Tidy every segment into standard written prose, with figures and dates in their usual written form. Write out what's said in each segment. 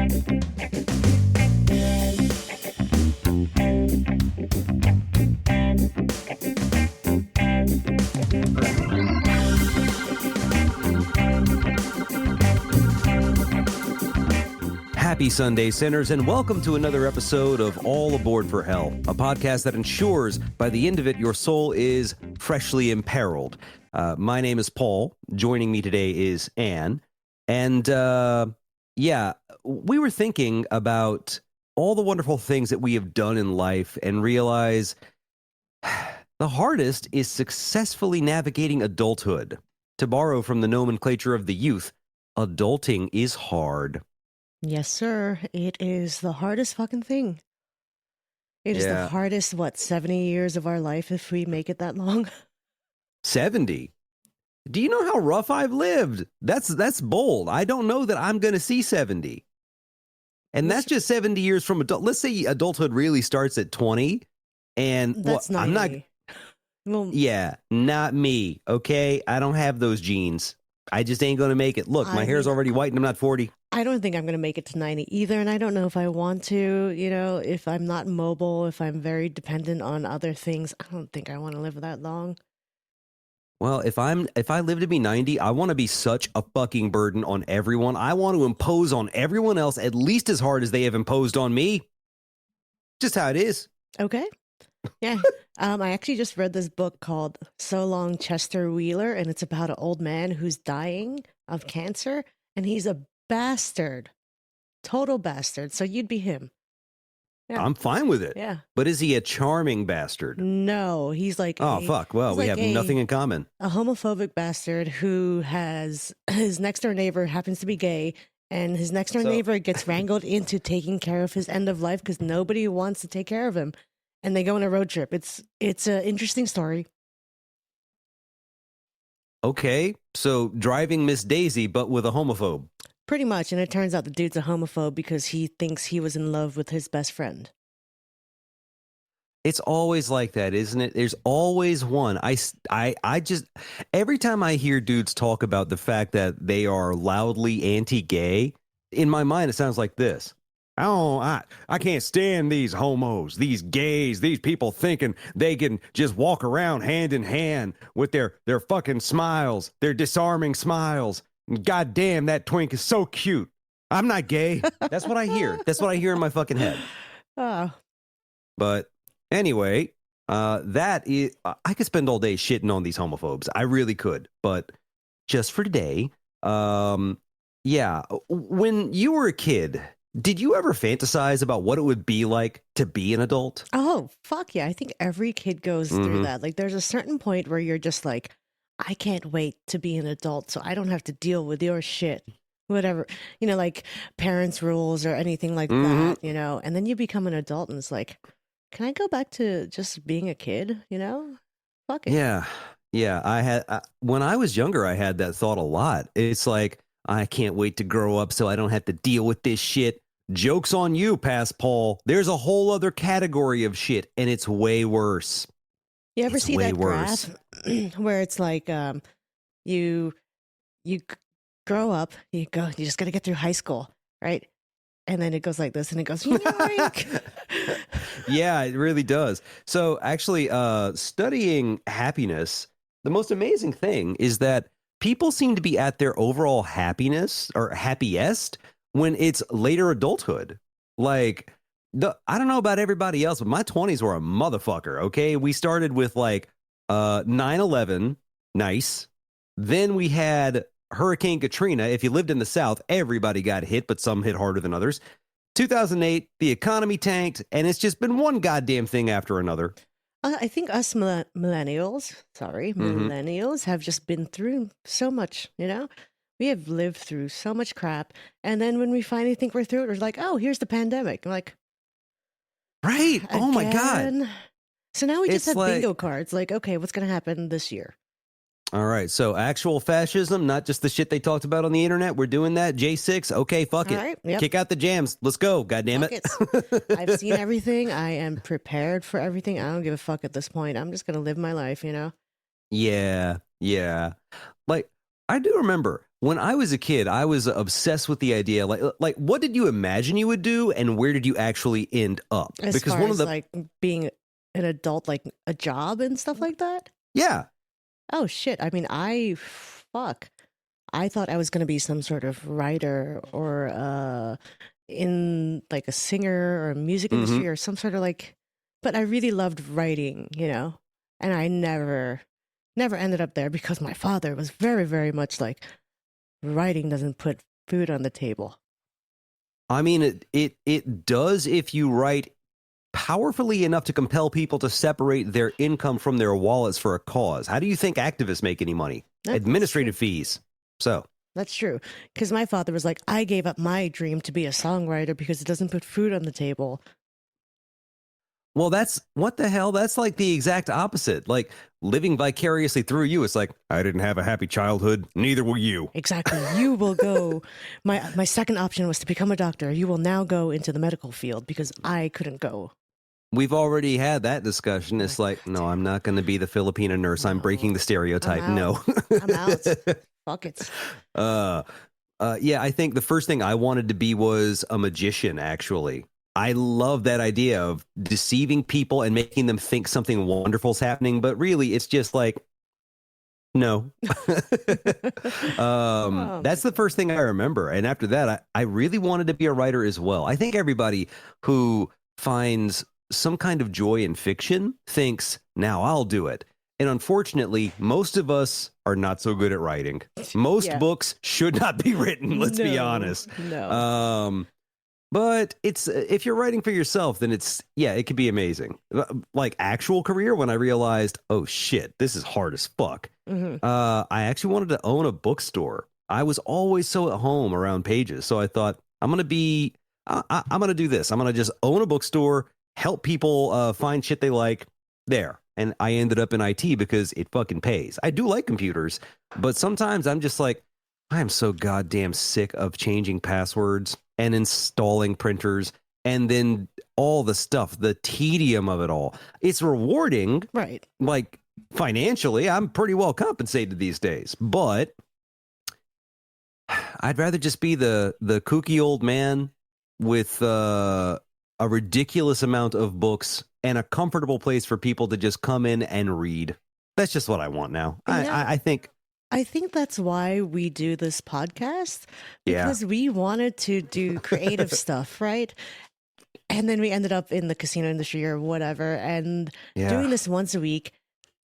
Happy Sunday, sinners, and welcome to another episode of All Aboard for Hell, a podcast that ensures by the end of it your soul is freshly imperiled. My name is Paul. Joining me today is Anne. And we were thinking about all the wonderful things that we have done in life and realize the hardest is successfully navigating adulthood. To borrow from the nomenclature of the youth, adulting is hard. Yes, sir. It is the hardest fucking thing. It is the hardest, 70 years of our life if we make it that long? 70? Do you know how rough I've lived? That's bold. I don't know that I'm going to see 70. And that's just 70 years from adult. Let's say adulthood really starts at 20. And that's not I'm not. Well, yeah, not me. Okay. I don't have those genes. I just ain't going to make it. Look, my hair's already white and I'm not 40. I don't think I'm going to make it to 90 either. And I don't know if I want to, if I'm not mobile, if I'm very dependent on other things. I don't think I want to live that long. Well, if I live to be 90, I want to be such a fucking burden on everyone. I want to impose on everyone else at least as hard as they have imposed on me. Just how it is. Okay. Yeah. I actually just read this book called So Long, Chester Wheeler, and it's about an old man who's dying of cancer, and he's a bastard. Total bastard. So you'd be him. Yeah. I'm fine with it. Yeah. But is he a charming bastard? No, he's like... fuck. Well, we have nothing in common. A homophobic bastard who has... His next-door neighbor happens to be gay, and his next-door neighbor gets wrangled into taking care of his end of life because nobody wants to take care of him. And they go on a road trip. It's an interesting story. Okay, so driving Miss Daisy, but with a homophobe. Pretty much, and it turns out the dude's a homophobe because he thinks he was in love with his best friend. It's always like that, isn't it? There's always one. I just, every time I hear dudes talk about the fact that they are loudly anti-gay, in my mind it sounds like this. I can't stand these homos, these gays, these people thinking they can just walk around hand in hand with their fucking smiles, their disarming smiles. God damn, that twink is so cute. I'm not gay. That's what I hear. That's what I hear in my fucking head. Oh. But anyway, that is, I could spend all day shitting on these homophobes. I really could. But just for today, when you were a kid, did you ever fantasize about what it would be like to be an adult? Oh, fuck yeah. I think every kid goes through that. Like, there's a certain point where you're just like, I can't wait to be an adult so I don't have to deal with your shit. Whatever. like parents' rules or anything like that, And then you become an adult and it's like, can I go back to just being a kid, Fuck it. Yeah. Yeah. When I was younger, I had that thought a lot. It's like, I can't wait to grow up so I don't have to deal with this shit. Joke's on you, Past Paul. There's a whole other category of shit, and it's way worse. You ever see that graph where it's like you grow up, you just got to get through high school, right? And then it goes like this, and it goes, Yeah, it really does. So actually, studying happiness, the most amazing thing is that people seem to be at their overall happiness or happiest when it's later adulthood. Like, I don't know about everybody else, but my 20s were a motherfucker, okay? We started with 9/11, nice. Then we had Hurricane Katrina. If you lived in the South, everybody got hit, but some hit harder than others. 2008, the economy tanked, and it's just been one goddamn thing after another. I think us millennials have just been through so much, We have lived through so much crap. And then when we finally think we're through it, we're like, oh, here's the pandemic. I'm like, right. Oh my God. So now we just have bingo cards. Like, okay, what's going to happen this year? All right. So actual fascism, not just the shit they talked about on the internet. We're doing that. J6. Okay. Fuck it. Right, yep. Kick out the jams. Let's go. God damn it. I've seen everything. I am prepared for everything. I don't give a fuck at this point. I'm just going to live my life, Yeah. Yeah. Like, I do remember When I was a kid, I was obsessed with the idea, like what did you imagine you would do, and where did you actually end up? As Because far one of as the like being an adult, like a job and stuff like that. yeah, Oh shit. I mean, fuck. I thought I was going to be some sort of writer or in like a singer or a music hmm industry or some sort of like, but I really loved writing, you know, and I never ended up there because my father was very, very much like writing doesn't put food on the table. I mean it does if you write powerfully enough to compel people to separate their income from their wallets for a cause. How do you think activists make any money? That's true. Administrative fees. So, That's true. Because my father was like, I gave up my dream to be a songwriter because it doesn't put food on the table. well, that's what the hell? That's like the exact opposite. Like living vicariously through you. It's like, I didn't have a happy childhood. Neither will you. Exactly. You will go. My second option was to become a doctor. You will now go into the medical field because I couldn't go. We've already had that discussion. I'm It's like, God like, no, damn. I'm not going to be the Filipino nurse. I'm breaking No. the I'm stereotype. out. No. I'm out. Fuck it. uh, yeah, I think the first thing I wanted to be was a magician, actually. I love that idea of deceiving people and making them think something wonderful's happening, but really it's just like, no. Oh my That's the God. first thing I remember. And after that, I really wanted to be a writer as well. I think everybody who finds some kind of joy in fiction thinks, now I'll do it. And unfortunately, most of us are not so good at writing. Most Yeah. books should not be written, let's be No. honest. No. Um, but it's if you're writing for yourself, then it's yeah, it could be amazing. Like actual career, when I realized, oh shit, this is hard as fuck. Hmm. I actually wanted to own a bookstore. I was always so at home around pages, so I thought I'm gonna do this. I'm gonna just own a bookstore, help people find shit they like there. And I ended up in IT because it fucking pays. I do like computers, but sometimes I'm just like, I am so goddamn sick of changing passwords and installing printers and then all the stuff, the tedium of it all. It's rewarding, Right. like financially, I'm pretty well compensated these days, but I'd rather just be the kooky old man with a ridiculous amount of books and a comfortable place for people to just come in and read. That's just what I want now. You know, I think, I think that's why we do this podcast yeah, because we wanted to do creative stuff, right? And then we ended up in the casino industry or whatever. And yeah. doing this once a week,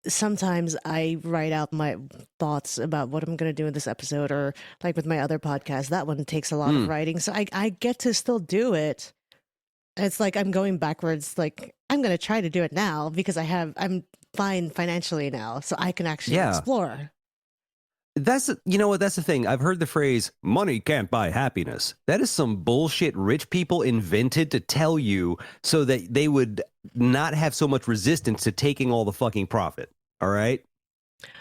sometimes I write out my thoughts about what I'm going to do in this episode, or like with my other podcast, that one takes a lot of Mm. writing. So I get to still do it. It's like I'm going backwards. Like I'm going to try to do it now because I'm fine financially now. So I can actually Yeah. explore. That's you know what that's the thing. I've heard the phrase money can't buy happiness. That is some bullshit rich people invented to tell you so that they would not have so much resistance to taking all the fucking profit. All right?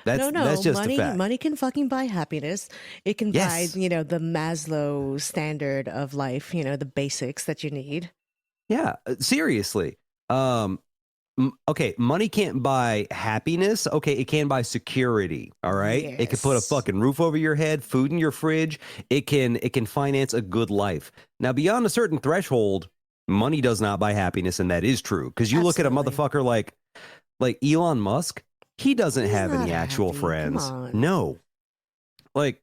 No, That's no, just a fact. money can fucking buy happiness. It can buy, Yes. you know, the Maslow standard of life, you know, the basics that you need. Yeah, seriously. Um okay, money can't buy happiness. Okay, it can buy security. All right, it can put a Yes. fucking roof over your head, food in your fridge. It can finance a good life. Now, beyond a certain threshold, money does not buy happiness, and that is true. Because you look at a Absolutely. motherfucker like Elon Musk, he doesn't He's have not any actual happy. Come friends. on. No, like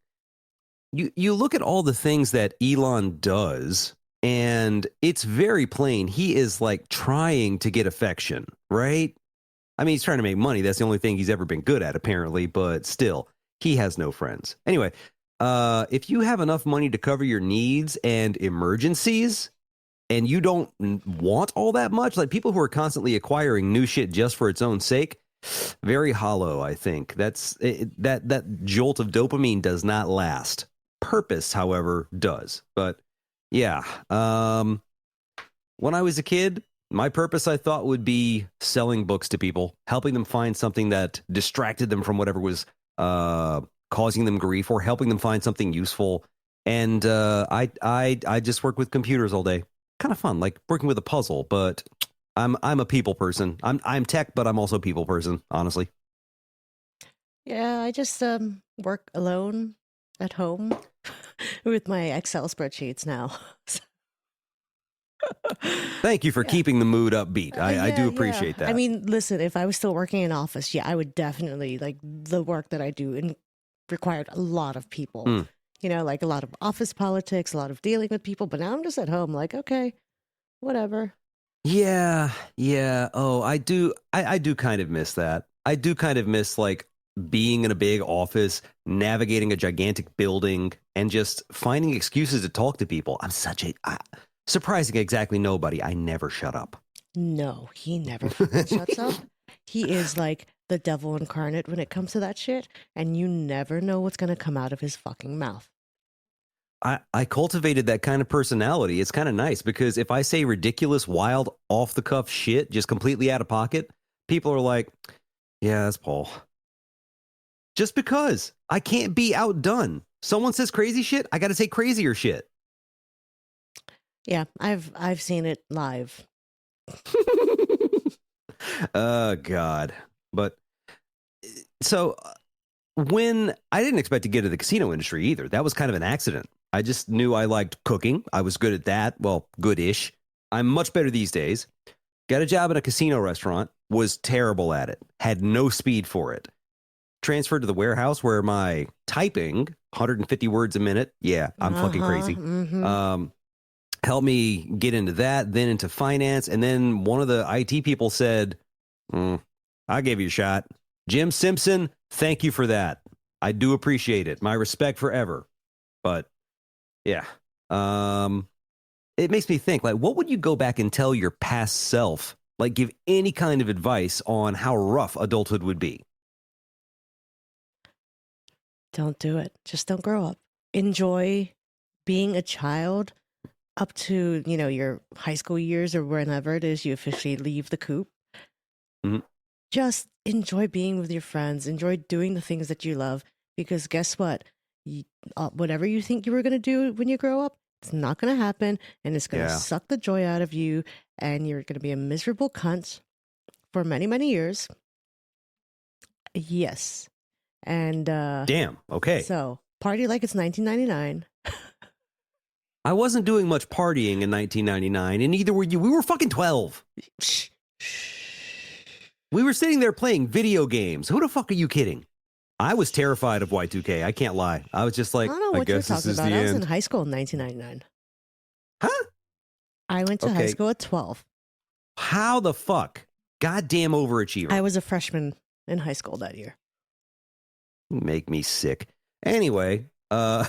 you look at all the things that Elon does, and it's very plain he is like trying to get affection, right? I mean, he's trying to make money. That's the only thing he's ever been good at, apparently, but still, he has no friends. Anyway, if you have enough money to cover your needs and emergencies, and you don't want all that much, like people who are constantly acquiring new shit just for its own sake, very hollow, I think. That jolt of dopamine does not last. Purpose, however, does. But yeah, when I was a kid, my purpose I thought would be selling books to people, helping them find something that distracted them from whatever was causing them grief, or helping them find something useful. And I just work with computers all day. Kind of fun, like working with a puzzle. But I'm a people person. I'm tech, but I'm also a people person. Honestly. Yeah, I just work alone at home with my Excel spreadsheets now. Thank you for Yeah. keeping the mood upbeat. I Yeah, do yeah. appreciate I that. mean, listen, if I was still working in office, yeah, I would definitely like the work that I do and required a lot of people. Mm. Like a lot of office politics, a lot of dealing with people. But now I'm just at home, like, okay, whatever. Yeah, yeah. Oh, I do kind of miss that. I do kind of miss like being in a big office, navigating a gigantic building, and just finding excuses to talk to people. Surprising exactly nobody. I never shut up. No, he never fucking shuts up. He is like the devil incarnate when it comes to that shit, and you never know what's gonna come out of his fucking mouth. I cultivated that kind of personality. It's kind of nice because if I say ridiculous, wild, off the cuff shit, just completely out of pocket, people are like, yeah, that's Paul. Just because I can't be outdone. Someone says crazy shit, I got to say crazier shit. Yeah, I've seen it live. Oh, God. But so when I didn't expect to get into the casino industry either, that was kind of an accident. I just knew I liked cooking. I was good at that. Well, good-ish. I'm much better these days. Got a job in a casino restaurant, was terrible at it, had no speed for it. Transferred to the warehouse where my typing, 150 words a minute, yeah, I'm fucking crazy. Mm-hmm. Helped me get into that, then into finance. And then one of the IT people said, I gave you a shot. Jim Simpson, thank you for that. I do appreciate it. My respect forever. But yeah. It makes me think, like, what would you go back and tell your past self? Like, give any kind of advice on how rough adulthood would be? Don't do it. Just don't grow up. Enjoy being a child up to, your high school years or whenever it is you officially leave the coop. Mhm. Just enjoy being with your friends. Enjoy doing the things that you love. Because guess what? Whatever you think you were going to do when you grow up, it's not going to happen. And it's going to Yeah. suck the joy out of you. And you're going to be a miserable cunt for many, many years. Yes. And Damn. Okay. so party like it's 1999. I wasn't doing much partying in 1999, and neither were you. We were fucking 12. Shh. We were sitting there playing video games. Who the fuck are you kidding? I was terrified of Y2K. I can't lie. I was just I like, don't know I what you're guess this talking is the about. I was in end. high school in 1999. Huh? I went to high Okay. school at 12. How the fuck? Goddamn overachiever. I was a freshman in high school that year. Make me sick. Anyway, now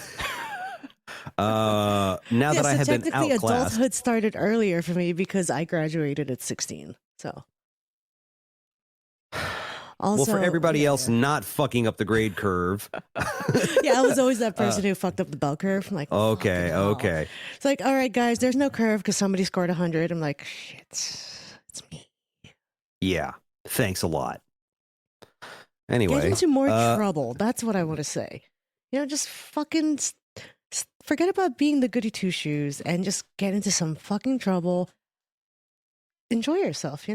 Yeah, that I so have been technically outclassed, adulthood started earlier for me because I graduated at 16. So also, well, for everybody yeah, else not fucking up the grade curve. yeah, I was always that person who fucked up the bell curve. I'm like, Okay, fucking hell. okay. It's like, all right, guys, there's no curve because somebody scored 100. I'm like, shit, it's me. Yeah, thanks a lot. Get Anyway, into more trouble. That's what I want to say. Just fucking forget about being the goody two shoes and just get into some fucking trouble. Enjoy yourself,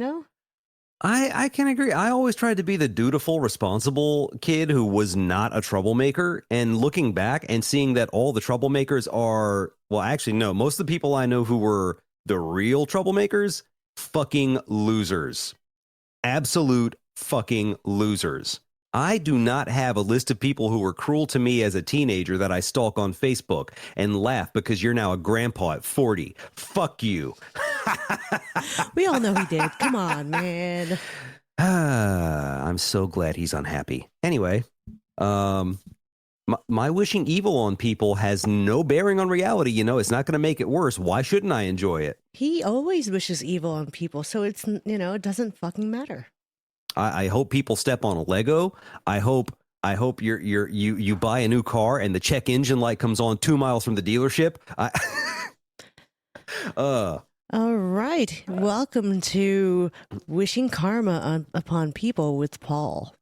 I can agree. I always tried to be the dutiful, responsible kid who was not a troublemaker. And looking back and seeing that all the troublemakers are, well, actually, no, most of the people I know who were the real troublemakers, fucking losers. Absolute fucking losers. I do not have a list of people who were cruel to me as a teenager that I stalk on Facebook and laugh because you're now a grandpa at 40. Fuck you. We all know he did. Come on, man. I'm so glad he's unhappy. Anyway, my wishing evil on people has no bearing on reality. It's not going to make it worse. Why shouldn't I enjoy it? He always wishes evil on people, so it's, it doesn't fucking matter. I hope people step on a Lego. I hope you buy a new car and the check engine light comes on 2 miles from the dealership. All right. Welcome to Wishing Karma upon People with Paul.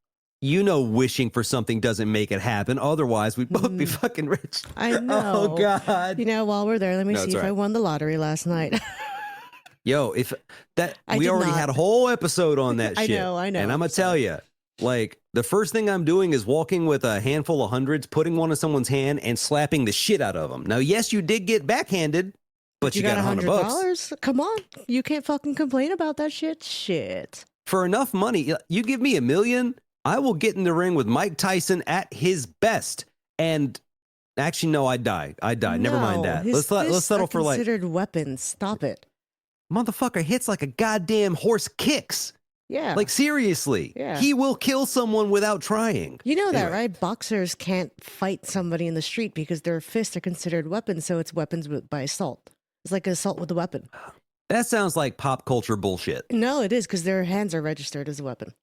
Wishing for something doesn't make it happen. Otherwise, we'd both be fucking rich. I know. Oh, God. While we're there, let me see if I won the lottery last night. Yo, if that I we did already not. had a whole episode on that I shit. know. And I'm gonna tell you, Like, the first thing I'm doing is walking with a handful of hundreds, putting one in someone's hand, and slapping the shit out of them. Now, yes, you did get backhanded, but you got $100. $100. Come on, you can't fucking complain about that shit. Shit. For enough money, you give me $1 million, I will get in the ring with Mike Tyson at his best. And actually, no, I'd die. Never mind that. His Let's settle for like considered weapons. Stop it. motherfucker hits like a goddamn horse kicks. Yeah. Like, seriously. Yeah. He will kill someone without trying. You know that, Anyway. right? Boxers can't fight somebody in the street because their fists are considered weapons, so it's weapons by assault. It's like assault with a weapon. That sounds like pop culture bullshit. No, it is because their hands are registered as a weapon.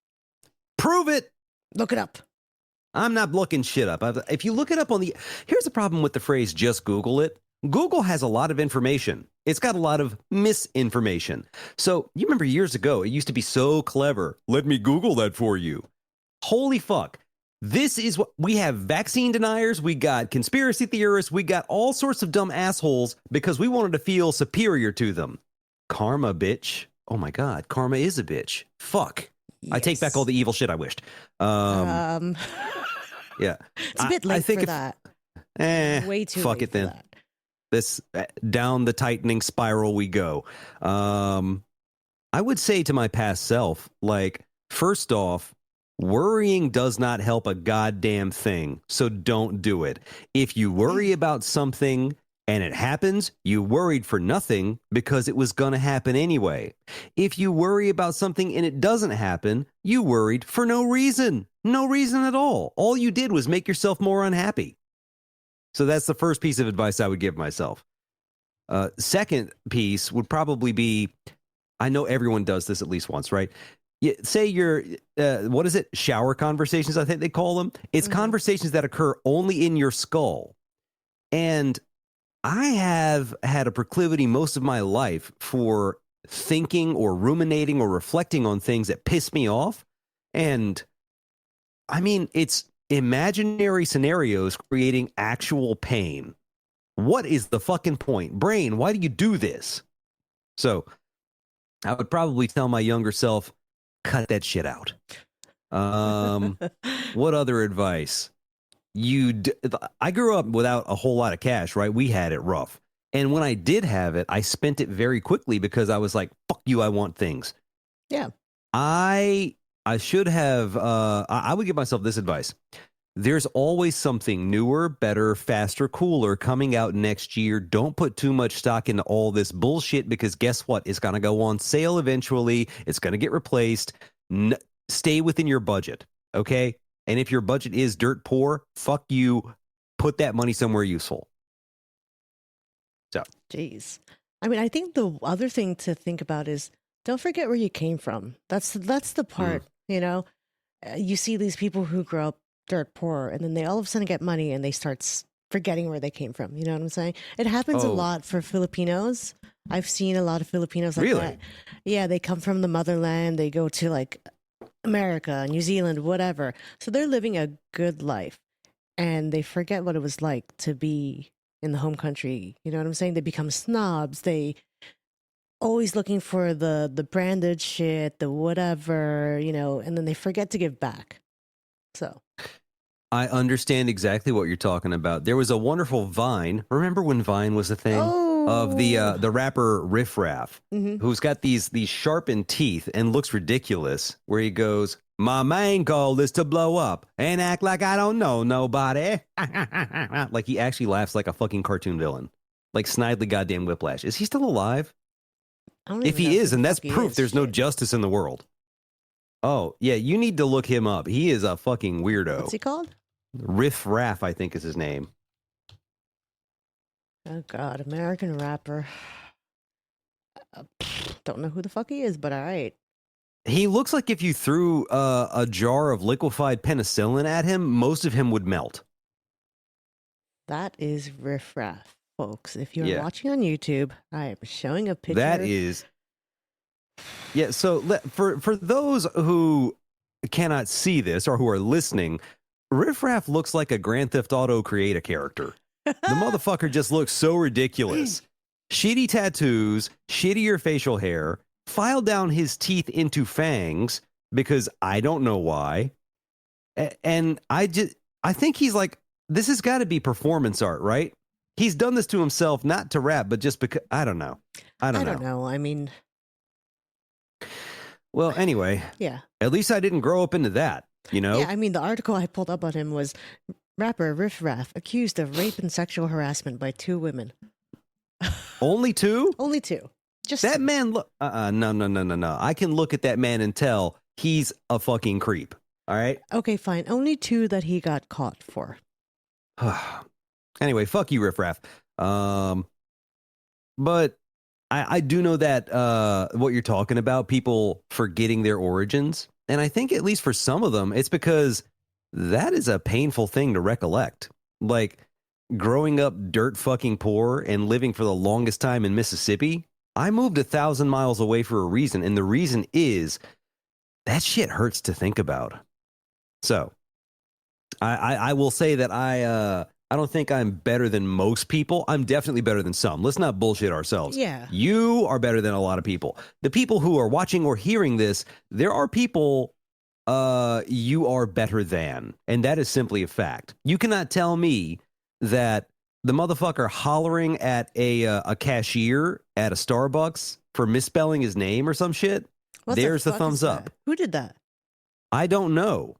Prove it. Look it up. I'm not looking shit up. If you look it up on the... Here's the problem with the phrase, just Google it. Google has a lot of information. It's got a lot of misinformation. So you remember years ago, it used to be so clever. Let me Google that for you. Holy fuck. This is what we have: vaccine deniers, we got conspiracy theorists, we got all sorts of dumb assholes because we wanted to feel superior to them. Karma, bitch. Oh my God, karma is a bitch. Fuck. Yes. I take back all the evil shit I wished. Yeah. It's a bit late for that. Way too fuck late it then. for that. This down the tightening spiral we go. I would say to my past self, like, first off, worrying does not help a goddamn thing, so don't do it. If you worry about something and it happens, you worried for nothing because it was going to happen anyway. If you worry about something and it doesn't happen, you worried for no reason. No reason at all. All you did was make yourself more unhappy. So that's the first piece of advice I would give myself. Second piece would probably be, I know everyone does this at least once, right? Say you're, what is it? Shower conversations, I think they call them. It's conversations that occur only in your skull. And I have had a proclivity most of my life for thinking or ruminating or reflecting on things that piss me off. And I mean, it's imaginary scenarios creating actual pain. What is the fucking point? Brain, why do you do this? So I would probably tell my younger self, cut that shit out. What other advice? I grew up without a whole lot of cash, right? We had it rough. And when I did have it, I spent it very quickly because I was like, fuck you, I want things. Yeah. I should have, I would give myself this advice. There's always something newer, better, faster, cooler coming out next year. Don't put too much stock into all this bullshit because guess what? It's going to go on sale eventually. It's going to get replaced. Stay within your budget, okay? And if your budget is dirt poor, fuck you. Put that money somewhere useful. So. Jeez. I mean, I think the other thing to think about is don't forget where you came from. That's the part, you know? You see these people who grow up dirt poor and then they all of a sudden get money and they start forgetting where they came from. You know what I'm saying? It happens a lot for Filipinos. I've seen a lot of Filipinos like that. Yeah, they come from the motherland. They go to like America, New Zealand, whatever. So they're living a good life and they forget what it was like to be in the home country. You know what I'm saying? They become snobs. They always looking for the branded shit, the whatever, you know, and then they forget to give back. So I understand exactly what you're talking about. There was a wonderful Vine. Remember when Vine was a thing? Of the rapper Riff Raff, who's got these sharpened teeth and looks ridiculous, where he goes, my main goal is to blow up and act like I don't know nobody. Like he actually laughs like a fucking cartoon villain. Like Snidely goddamn Whiplash. Is he still alive? If he is, and that's proof there's no justice in the world. Oh, yeah, you need to look him up. He is a fucking weirdo. What's he called? Riff Raff, I think is his name. Oh, God, American rapper. Don't know who the fuck he is, but all right. He looks like if you threw a jar of liquefied penicillin at him, most of him would melt. That is Riff Raff, folks. If you're watching on YouTube, I am showing a picture. That is... Yeah, so for those who cannot see this or who are listening, Riff Raff looks like a Grand Theft Auto create-a character. The motherfucker just looks so ridiculous. Shitty tattoos, shittier facial hair, filed down his teeth into fangs because I don't know why. And I think he's like, this has got to be performance art, right? He's done this to himself, not to rap, but just because I don't know. I don't I don't know. know. I mean, Well, anyway, yeah. at least I didn't grow up into that, you Yeah, know? I mean, the article I pulled up on him was rapper Riff Raff accused of rape and sexual harassment by two women. Only two? Only two. Just That two. man look no, no, no, no, no. I can look at that man and tell he's a fucking creep. All right? Okay, fine. Only two that he got caught for. Anyway, fuck you, Riff Raff. But I do know that what you're talking about, people forgetting their origins. And I think at least for some of them, it's because that is a painful thing to recollect. Like growing up dirt fucking poor and living for the longest time in Mississippi, I moved 1,000 miles away for a reason. And the reason is that shit hurts to think about. So I will say that I don't think I'm better than most people. I'm definitely better than some. Let's not bullshit ourselves. Yeah. You are better than a lot of people. The people who are watching or hearing this, there are people you are better than. And that is simply a fact. You cannot tell me that the motherfucker hollering at a cashier at a Starbucks for misspelling his name or some shit. What There's the fuck thumbs is that? up. Who did that? I don't know.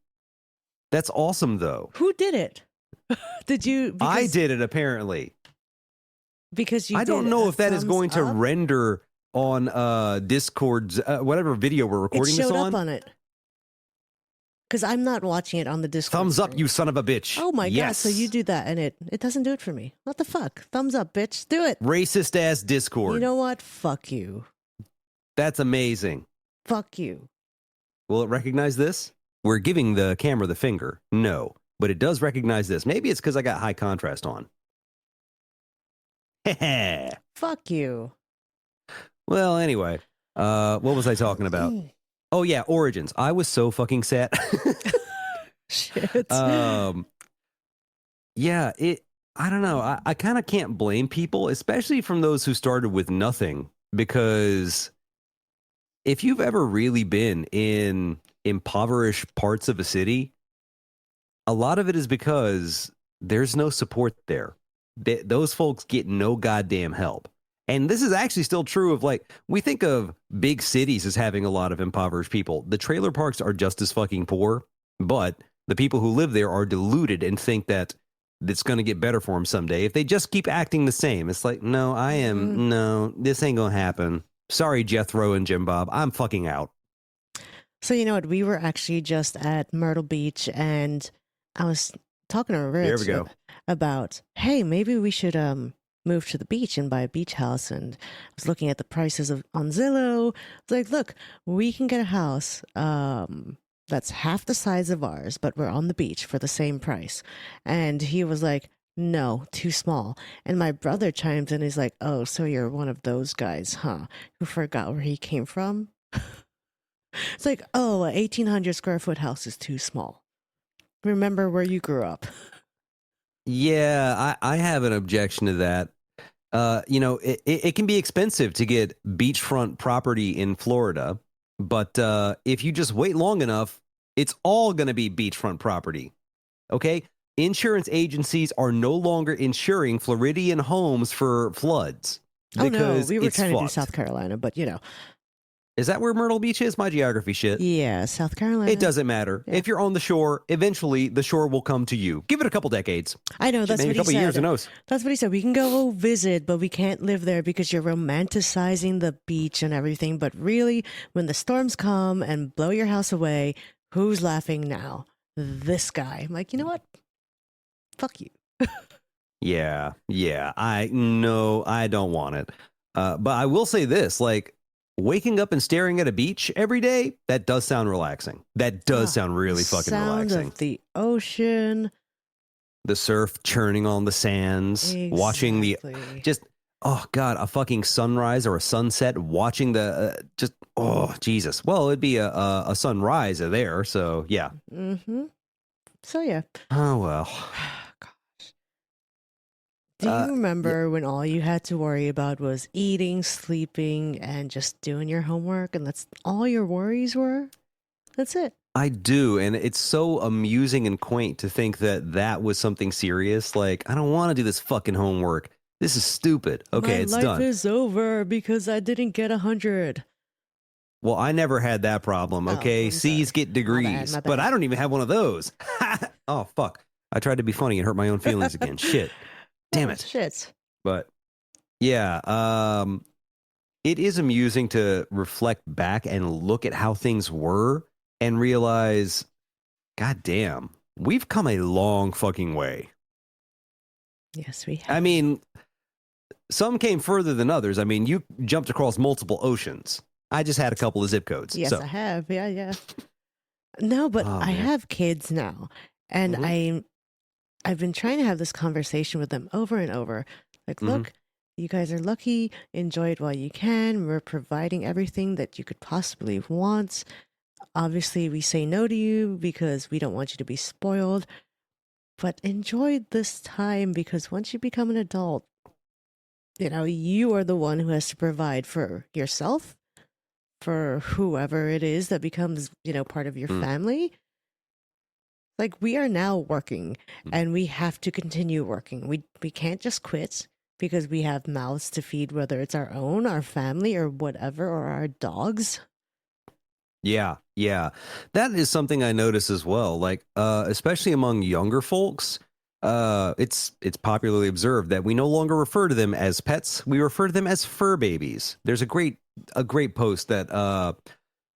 That's awesome though. Who did it? Did you? I did it apparently. Because you. I don't did know a if that is thumbs going to up? render on Discord's whatever video we're It recording this showed on. up on it. Because I'm not watching it on the Discord. Thumbs up, screen. you son of a bitch. Oh my yes. god! So you do that, and it doesn't do it for me. What the fuck? Thumbs up, bitch. Do it. Racist ass Discord. You know what? Fuck you. That's amazing. Fuck you. Will it recognize this? We're giving the camera the finger. No, but it does recognize this. Maybe it's because I got high contrast on. Fuck you. Well, anyway, what was I talking about? Oh yeah, origins. I was so fucking sad. Shit. Yeah, I don't know. I kind of can't blame people, especially from those who started with nothing, because if you've ever really been in impoverished parts of a city, a lot of it is because there's no support there. Those folks get no goddamn help. And this is actually still true of like, we think of big cities as having a lot of impoverished people. The trailer parks are just as fucking poor, but the people who live there are deluded and think that it's going to get better for them someday. If they just keep acting the same, it's like, no, this ain't going to happen. Sorry, Jethro and Jim Bob. I'm fucking out. So you know what? We were actually just at Myrtle Beach, and I was talking to There we Rich go. about, hey, maybe we should move to the beach and buy a beach house. And I was looking at the prices on Zillow. It's like, look, we can get a house that's half the size of ours, but we're on the beach for the same price. And he was like, no, too small. And my brother chimes in. He's like, oh, so you're one of those guys, huh? Who forgot where he came from? It's like, oh, a 1,800 square foot house is too small. Remember where you grew up. Yeah, I have an objection to that. It can be expensive to get beachfront property in Florida, but if you just wait long enough, it's all going to be beachfront property. Okay? Insurance agencies are no longer insuring Floridian homes for floods. Oh, no, Because we were it's trying to do fucked. South Carolina, but you know. Is that where Myrtle Beach is? My geography shit. Yeah, South Carolina. It doesn't matter. Yeah. If you're on the shore, eventually the shore will come to you. Give it a couple decades. I know, that's Maybe what a couple he said. years, who knows? That's what he said. We can go visit, but we can't live there because you're romanticizing the beach and everything. But really, when the storms come and blow your house away, who's laughing now? This guy. I'm like, you know what? Fuck you. Yeah. I don't want it. But I will say this, like waking up and staring at a beach every day, that does sound relaxing. That does sound really fucking Sound relaxing. of the ocean. The surf churning on the sands, watching the Exactly. just oh god, a fucking sunrise or a sunset, watching the just oh Jesus. Well, it'd be a sunrise there, so yeah. Mm-hmm. So yeah. Oh well. Gosh. Do you remember when all you had to worry about was eating, sleeping, and just doing your homework, and that's all your worries were? That's it. I do, and it's so amusing and quaint to think that that was something serious. Like, I don't want to do this fucking homework. This is stupid. My Okay, it's life done. is over because I didn't get 100. Well, I never had that problem. Oh, Okay, I'm C's sorry. get My bad, degrees, my but bad. I don't even have one of those. Oh, fuck. I tried to be funny and hurt my own feelings again. Shit. Damn Oh, it. shit. But yeah, it is amusing to reflect back and look at how things were and realize, God damn, we've come a long fucking way. Yes, we I have. mean, some came further than others. I mean, you jumped across multiple oceans. I just had a couple of zip codes. Yes, So, I have. Yeah, yeah. No, but oh I man. have kids now, and Mm-hmm. I've been trying to have this conversation with them over and over. Like, Mm-hmm. look, you guys are lucky. Enjoy it while you can. We're providing everything that you could possibly want. Obviously, we say no to you because we don't want you to be spoiled. But enjoy this time because once you become an adult, you are the one who has to provide for yourself, for whoever it is that becomes, part of your family. Like we are now working Mm-hmm. and we have to continue working. We can't just quit because we have mouths to feed, whether it's our own, our family, or whatever, or our dogs. Yeah, yeah. That is something I notice as well. Like, especially among younger folks, it's popularly observed that we no longer refer to them as pets. We refer to them as fur babies. There's a great post that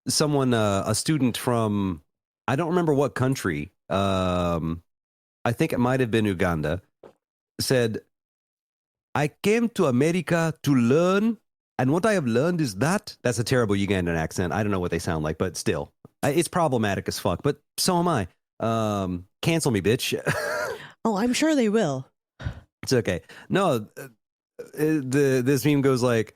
someone a student from I don't remember what country, I think it might have been Uganda, said, I came to America to learn, and what I have learned is that's a terrible Ugandan accent. I don't know what they sound like, but still, it's problematic as fuck. But so am I. Cancel me, bitch. Oh, I'm sure they will. It's okay. No, this meme goes like,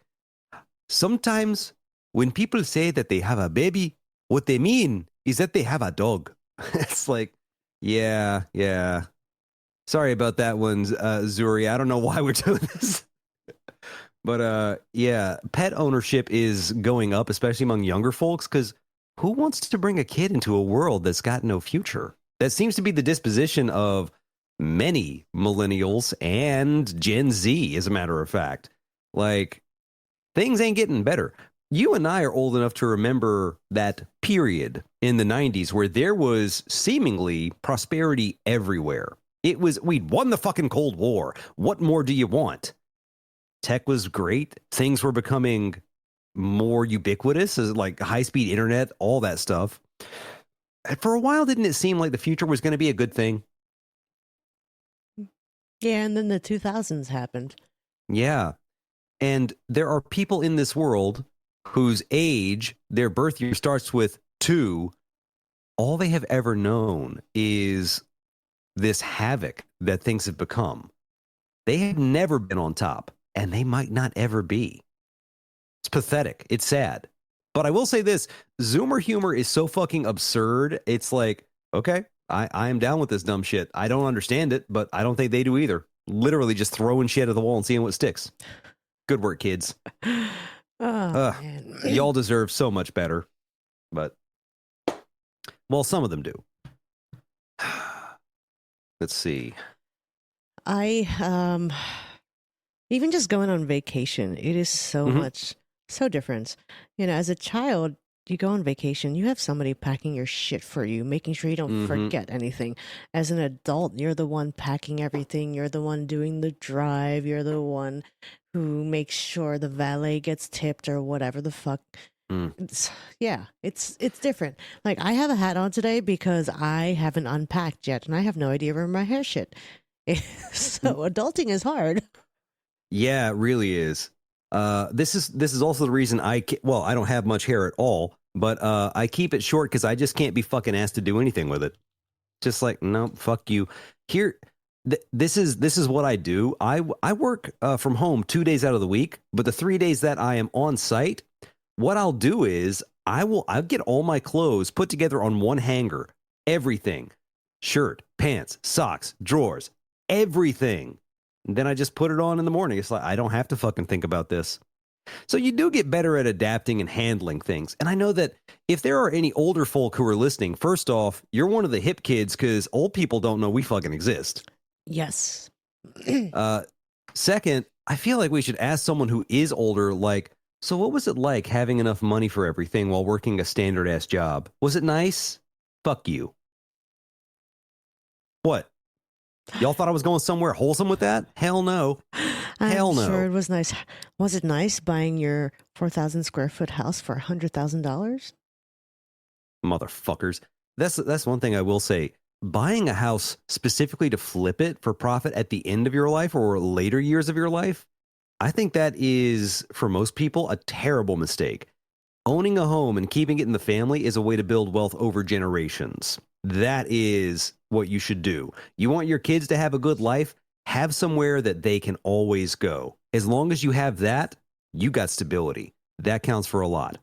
sometimes when people say that they have a baby, what they mean is that they have a dog. It's like, yeah, yeah. Sorry about that one, Zuri. I don't know why we're doing this. But yeah, pet ownership is going up, especially among younger folks, because who wants to bring a kid into a world that's got no future? That seems to be the disposition of many millennials and Gen Z, as a matter of fact. Like, things ain't getting better. You and I are old enough to remember that period in the 90s where there was seemingly prosperity everywhere. We'd won the fucking Cold War. What more do you want? Tech was great. Things were becoming more ubiquitous, as like high speed internet, all that stuff. For a while, didn't it seem like the future was going to be a good thing? Yeah, and then the 2000s happened. Yeah. And there are people in this world whose age, their birth year starts with 2. All they have ever known is this havoc that things have become. They have never been on top, and they might not ever be. It's pathetic. It's sad. But I will say this, Zoomer humor is so fucking absurd. It's like, okay, I am down with this dumb shit. I don't understand it, but I don't think they do either. Literally just throwing shit at the wall and seeing what sticks. Good work, kids. Oh, Ugh, man. y'all deserve so much better. But, well, some of them do. Let's see. I even just going on vacation, it is so Mm-hmm. much so different. As a child, you go on vacation, you have somebody packing your shit for you, making sure you don't Mm-hmm. forget anything. As an adult, you're the one packing everything, you're the one doing the drive, you're the one who makes sure the valet gets tipped or whatever the fuck. Mm. Yeah, it's different. Like I have a hat on today because I haven't unpacked yet and I have no idea where my hair shit. So adulting is hard. Yeah, it really is. This is also the reason well, I don't have much hair at all, but I keep it short because I just can't be fucking asked to do anything with it. Just like, no, fuck you. Here, this is what I do. I work from home 2 days out of the week, but the 3 days that I am on site, what I'll do is I'll get all my clothes put together on one hanger, everything, shirt, pants, socks, drawers, everything. And then I just put it on in the morning. It's like I don't have to fucking think about this. So you do get better at adapting and handling things. And I know that if there are any older folk who are listening, first off, you're one of the hip kids because old people don't know we fucking exist. Yes. Uh, Second, I feel like we should ask someone who is older, like, so what was it like having enough money for everything while working a standard ass job? Was it nice? Fuck you. What? Y'all thought I was going somewhere wholesome with that? Hell no. I'm Hell sure no. it was nice. Was it nice buying your 4,000 square foot house for $100,000? Motherfuckers. That's one thing I will say. Buying a house specifically to flip it for profit at the end of your life or later years of your life, I think that is, for most people, a terrible mistake. Owning a home and keeping it in the family is a way to build wealth over generations. That is what you should do. You want your kids to have a good life, have somewhere that they can always go. As long as you have that, you got stability. That counts for a lot.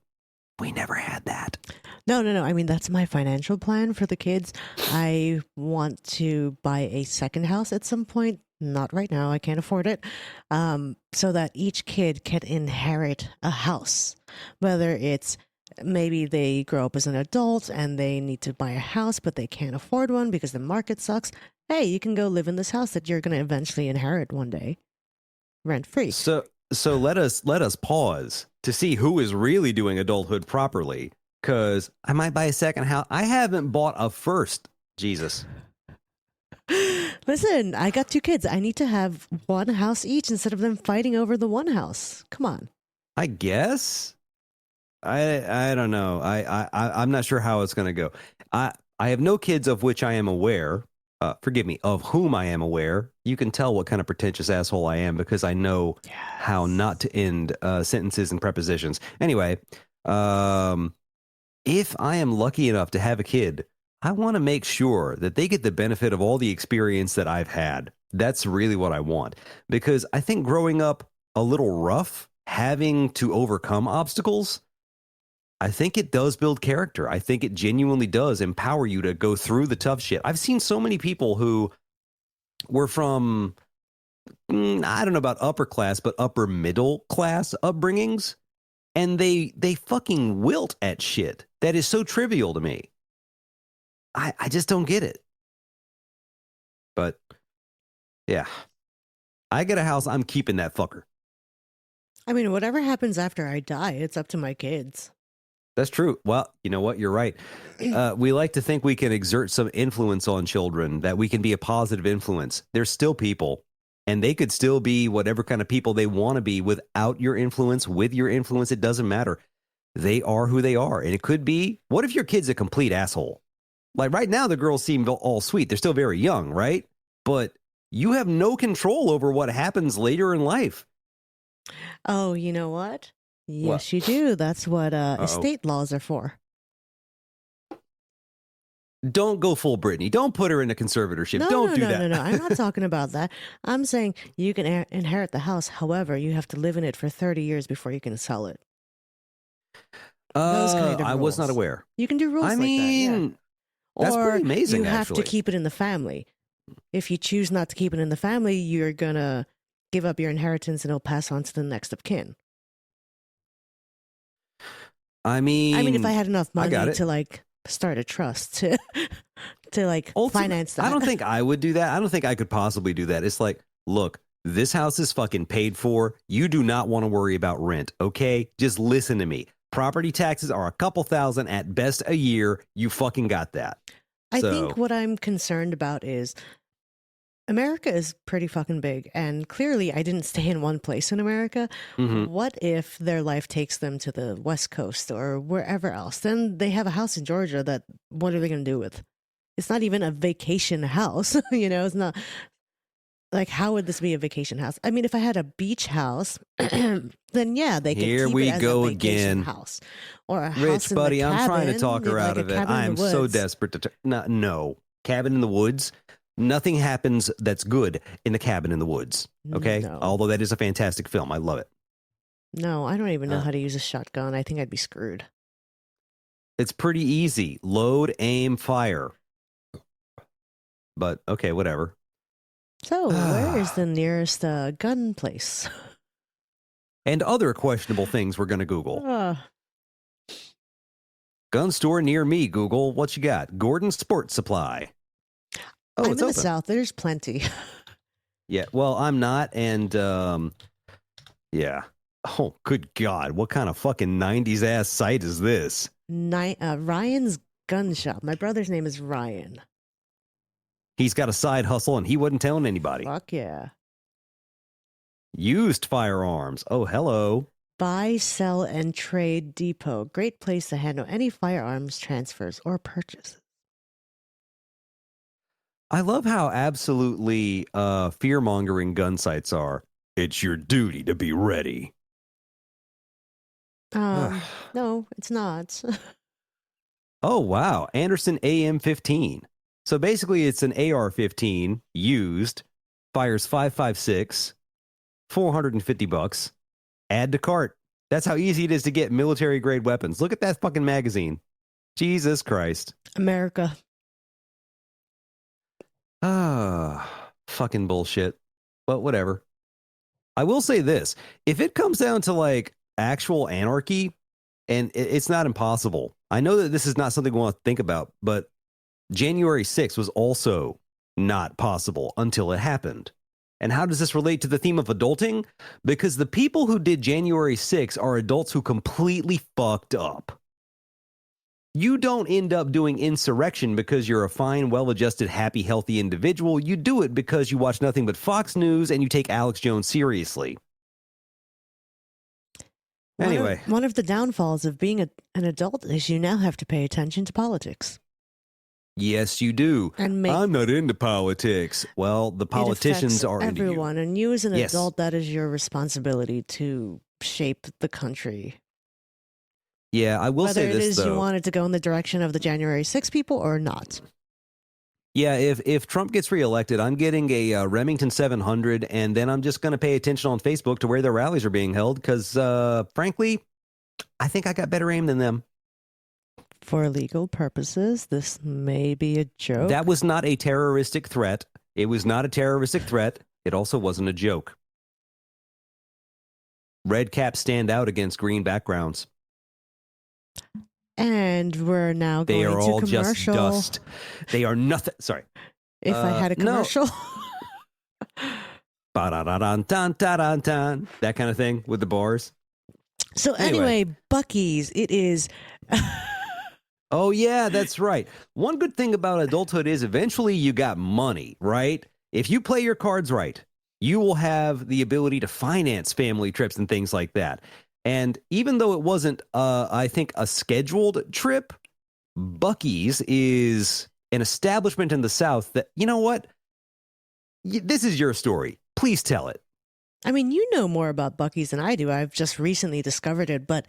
We never had that. No, no, no. I mean, that's my financial plan for the kids. I want to buy a second house at some point. Not right now. I can't afford it. So that each kid can inherit a house, whether it's maybe they grow up as an adult and they need to buy a house, but they can't afford one because the market sucks. Hey, you can go live in this house that you're going to eventually inherit one day, rent free. So let us pause to see who is really doing adulthood properly. Cause I might buy a second house. I haven't bought a first. Jesus. Listen, I got two kids. I need to have one house each instead of them fighting over the one house. Come on. I guess. I don't know. I'm not sure how it's gonna go. I have no kids of which I am aware. Forgive me, of whom I am aware. You can tell what kind of pretentious asshole I am because I know how not to end sentences and prepositions. Anyway, if I am lucky enough to have a kid, I want to make sure that they get the benefit of all the experience that I've had. That's really what I want. Because I think growing up a little rough, having to overcome obstacles, I think it does build character. I think it genuinely does empower you to go through the tough shit. I've seen so many people who were from, I don't know about upper class, but upper middle class upbringings, and they fucking wilt at shit that is so trivial to me. I just don't get it. But yeah, I get a house, I'm keeping that fucker. I mean, whatever happens after I die, it's up to my kids. That's true. Well, you know what? You're right. We like to think we can exert some influence on children, that we can be a positive influence. They're still people, and they could still be whatever kind of people they want to be without your influence. With your influence, it doesn't matter. They are who they are. And it could be, what if your kid's a complete asshole? Like right now, the girls seem all sweet. They're still very young, right? But you have no control over what happens later in life. Oh, you know what? What? Yes, you do. That's what Uh-oh. estate laws are for. Don't go full Britney. Don't put her in a conservatorship. No, Don't no, do no, no, that. no. I'm not talking about that. I'm saying you can inherit the house. However, you have to live in it for 30 years before you can sell it. Those kind of I was not rules. aware. You can do rules I like that, yeah. mean, that's Or pretty you amazing, have to actually. keep it in the family. If you choose not to keep it in the family, you're going to give up your inheritance and it'll pass on to the next of kin. I I mean, if I mean, had enough I got money it. to like start a trust to to like finance I that. don't think I would do that. I don't think I could possibly do that. It's like, look, this house is fucking paid for. You do not want to worry about rent, okay? Just listen to me. Property taxes are a couple thousand at best a year. You fucking got that. I think So, what I'm concerned about is America is pretty fucking big, and clearly I didn't stay in one place in America. mhm. What if their life takes them to the West Coast or wherever else? Then they have a house in Georgia that what are they going to do with? It's not even a vacation house, it's not like how would this be a vacation house? I mean, if I had a beach house, then yeah, they could Here keep it we as a go vacation again. house or a house Rich in the buddy, I'm trying to cabin, talk her like out a of it. cabin I in am the so woods. desperate to. No, cabin in the woods. Nothing happens that's good in the cabin in the woods. Okay, No. although that is a fantastic film, I love it. No, I don't even know Uh, how to use a shotgun. I think I'd be screwed. it's pretty easy. Load, aim, fire. But okay, whatever. So, where is the nearest gun place? and other questionable things we're going to Google. Uh, Gun store near me, Google. What you got? Gordon Sports Supply. Oh, I'm it's in the open. South. There's plenty. Yeah, well, I'm not, and yeah. Oh, good God. What kind of fucking 90s ass site is this? Ryan's Gun Shop. My brother's name is Ryan. He's got a side hustle and he wasn't telling anybody. Fuck yeah. Used firearms. Oh, hello. Buy, sell, and trade depot. Great place to handle any firearms transfers or purchases. I love how absolutely fear mongering gun sites are. It's your duty to be ready. No, it's not. Oh, wow. Anderson AM-15. So basically, it's an AR-15 used, fires 5.56, $450. Add to cart. That's how easy it is to get military grade weapons. Look at that fucking magazine. Jesus Christ. America. Fucking bullshit. But whatever. I will say this. If it comes down to like actual anarchy, and it's not impossible. I know that this is not something we want to think about, but January 6th was also not possible until it happened. And how does this relate to the theme of adulting? Because the people who did January 6th are adults who completely fucked up. You don't end up doing insurrection because you're a fine, well-adjusted, happy, healthy individual. You do it because you watch nothing but Fox News and you take Alex Jones seriously. Anyway. One of the downfalls of being an adult is you now have to pay attention to politics. Yes, you do. And I'm not into politics. Well, the politicians are into you. Everyone, and you as an adult, that is your responsibility to shape the country. Yeah, I will say this, though. Whether it is you want it to go in the direction of the January 6th people or not. Yeah, if Trump gets reelected, I'm getting a Remington 700, and then I'm just going to pay attention on Facebook to where their rallies are being held, because, frankly, I think I got better aim than them. For legal purposes, this may be a joke. That was not a terroristic threat. It was not a terroristic threat. It also wasn't a joke. Red caps stand out against green backgrounds. And we're now going to commercial. They are all just dust. They are nothing. Sorry. If I had a commercial. That kind of thing with the bars. So anyway, Buc-ee's. It is... Oh, yeah, that's right. One good thing about adulthood is eventually you got money, right? If you play your cards right, you will have the ability to finance family trips and things like that. And even though it wasn't, I think, a scheduled trip, Buc-ee's is an establishment in the South that, you know what? This is your story. Please tell it. I mean, you know more about Buc-ee's than I do. I've just recently discovered it, but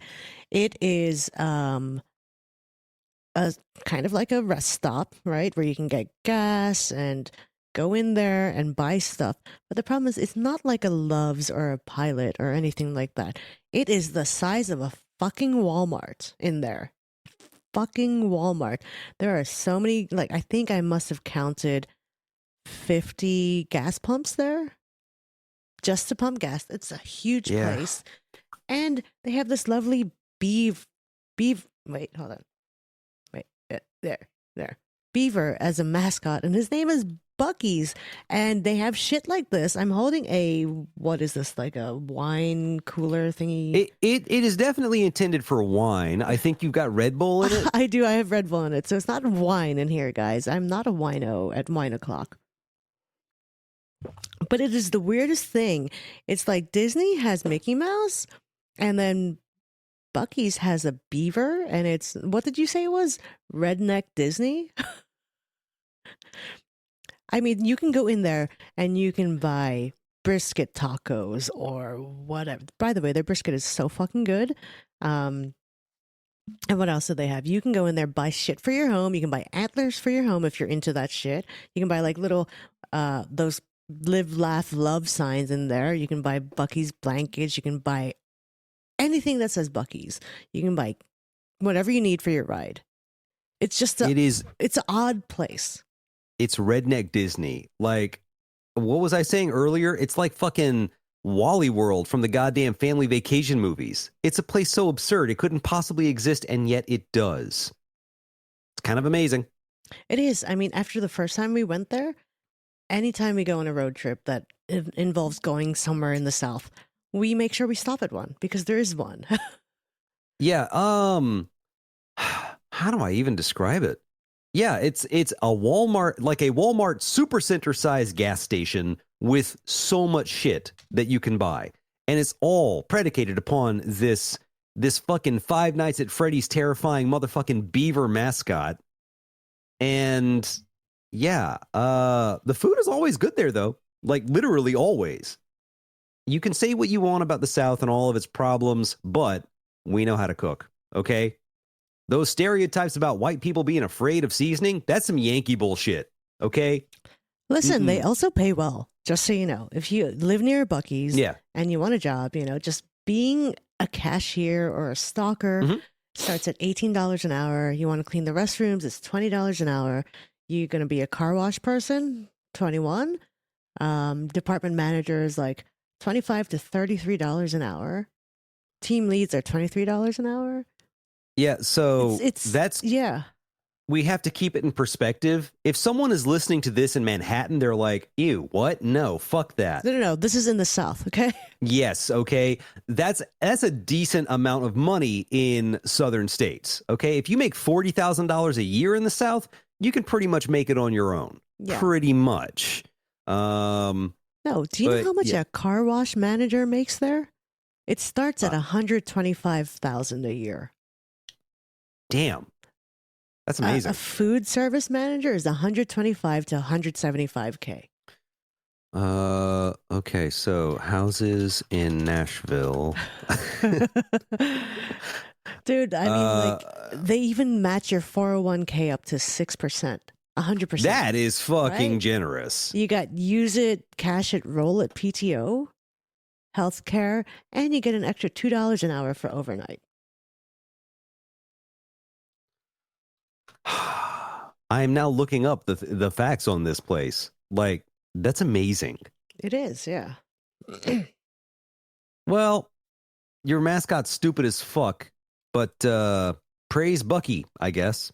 it is a kind of like a rest stop, right? Where you can get gas and go in there and buy stuff. But the problem is it's not like a Love's or a Pilot or anything like that. It is the size of a fucking Walmart in there. Fucking Walmart. There are so many, like, I think I must have counted 50 gas pumps there. Just to pump gas. It's a huge place. And they have this lovely wait, hold on. Wait, there. Beaver as a mascot, and his name is Buc-ee's, and they have shit like this. I'm holding what is this, like a wine cooler thingy? It is definitely intended for wine. I think you've got Red Bull in it. I do. I have Red Bull in it, so it's not wine in here, guys. I'm not a wino at wine o'clock. But it is the weirdest thing. It's like Disney has Mickey Mouse, and then Buc-ee's has a beaver, and it's, what did you say it was? Redneck Disney? I mean, you can go in there and you can buy brisket tacos or whatever. By the way, their brisket is so fucking good. And what else do they have? You can go in there, buy shit for your home. You can buy antlers for your home if you're into that shit. You can buy like little, those live, laugh, love signs in there. You can buy Buc-ee's blankets. You can buy anything that says Buc-ee's. You can buy whatever you need for your ride. It's just it's an odd place. It's redneck Disney. Like, what was I saying earlier? It's like fucking Wally World from the goddamn family vacation movies. It's a place so absurd it couldn't possibly exist, and yet it does. It's kind of amazing. It is. I mean, after the first time we went there, anytime we go on a road trip that involves going somewhere in the South, we make sure we stop at one because there is one. Yeah, how do I even describe it? Yeah, it's a Walmart, like a Walmart supercenter sized gas station with so much shit that you can buy. And it's all predicated upon this fucking Five Nights at Freddy's terrifying motherfucking beaver mascot. And yeah, the food is always good there though. Like literally always. You can say what you want about the South and all of its problems, but we know how to cook, okay? Those stereotypes about white people being afraid of seasoning, that's some Yankee bullshit, okay? Listen, they also pay well, just so you know. If you live near Buc-ee's Yeah. and you want a job, just being a cashier or a stalker starts at $18 an hour. You want to clean the restrooms, it's $20 an hour. You're going to be a car wash person, 21. Department managers like $25 to $33 an hour. Team leads are $23 an hour. Yeah, so it's yeah. We have to keep it in perspective. If someone is listening to this in Manhattan, they're like, ew, what? No, fuck that. No. This is in the South, okay? Yes, okay. That's a decent amount of money in southern states, okay? If you make $40,000 a year in the South, you can pretty much make it on your own. Yeah. Pretty much. No, do you know how much a car wash manager makes there? It starts at $125,000 a year. Damn. That's amazing. A food service manager is $125 to $175K. Okay, so houses in Nashville. Dude, I mean, they even match your 401k up to 6%, 100%. That is fucking generous. You got use it, cash it, roll it, PTO, healthcare, and you get an extra $2 an hour for overnight. I am now looking up the facts on this place. Like, that's amazing. It is, yeah. Well, your mascot's stupid as fuck, but praise Bucky, I guess.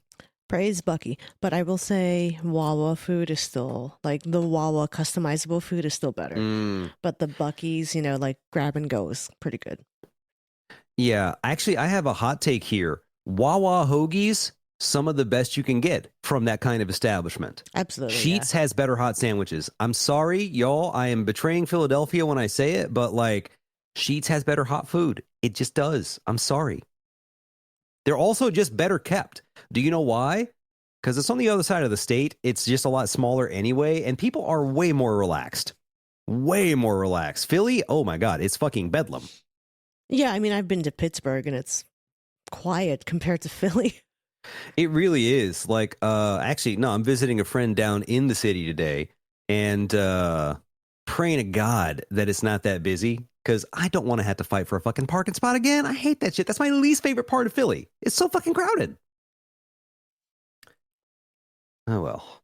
Praise Bucky. But I will say Wawa food is still, like, the Wawa customizable food is still better. But the Bucky's, like, grab and go is pretty good. Yeah, actually, I have a hot take here. Wawa hoagies, some of the best you can get from that kind of establishment. Absolutely. Sheetz has better hot sandwiches. I'm sorry, y'all. I am betraying Philadelphia when I say it, but like Sheetz has better hot food. It just does. I'm sorry. They're also just better kept. Do you know why? Because it's on the other side of the state. It's just a lot smaller anyway, and people are way more relaxed. Way more relaxed. Philly, oh my God, it's fucking bedlam. Yeah, I mean, I've been to Pittsburgh and it's quiet compared to Philly. It really is. Like, actually, no, I'm visiting a friend down in the city today and praying to God that it's not that busy because I don't want to have to fight for a fucking parking spot again. I hate that shit. That's my least favorite part of Philly. It's so fucking crowded. Oh, well.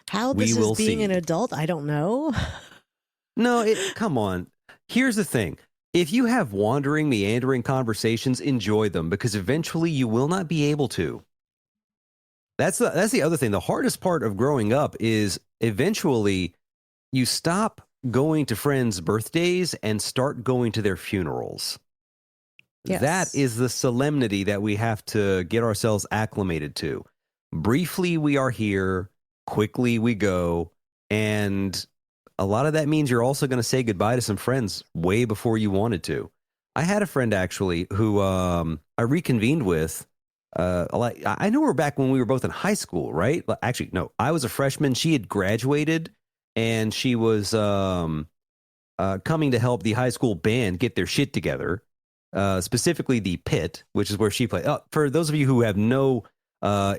How this is being an adult, I don't know. No, come on. Here's the thing. If you have wandering, meandering conversations, enjoy them because eventually you will not be able to. That's the other thing. The hardest part of growing up is eventually you stop going to friends' birthdays and start going to their funerals. Yes. That is the solemnity that we have to get ourselves acclimated to. Briefly, we are here. Quickly, we go. And a lot of that means you're also going to say goodbye to some friends way before you wanted to. I had a friend actually who I reconvened with. I knew her back when we were both in high school, right? Actually, no, I was a freshman. She had graduated, and she was coming to help the high school band get their shit together, specifically the Pit, which is where she played. For those of you who have no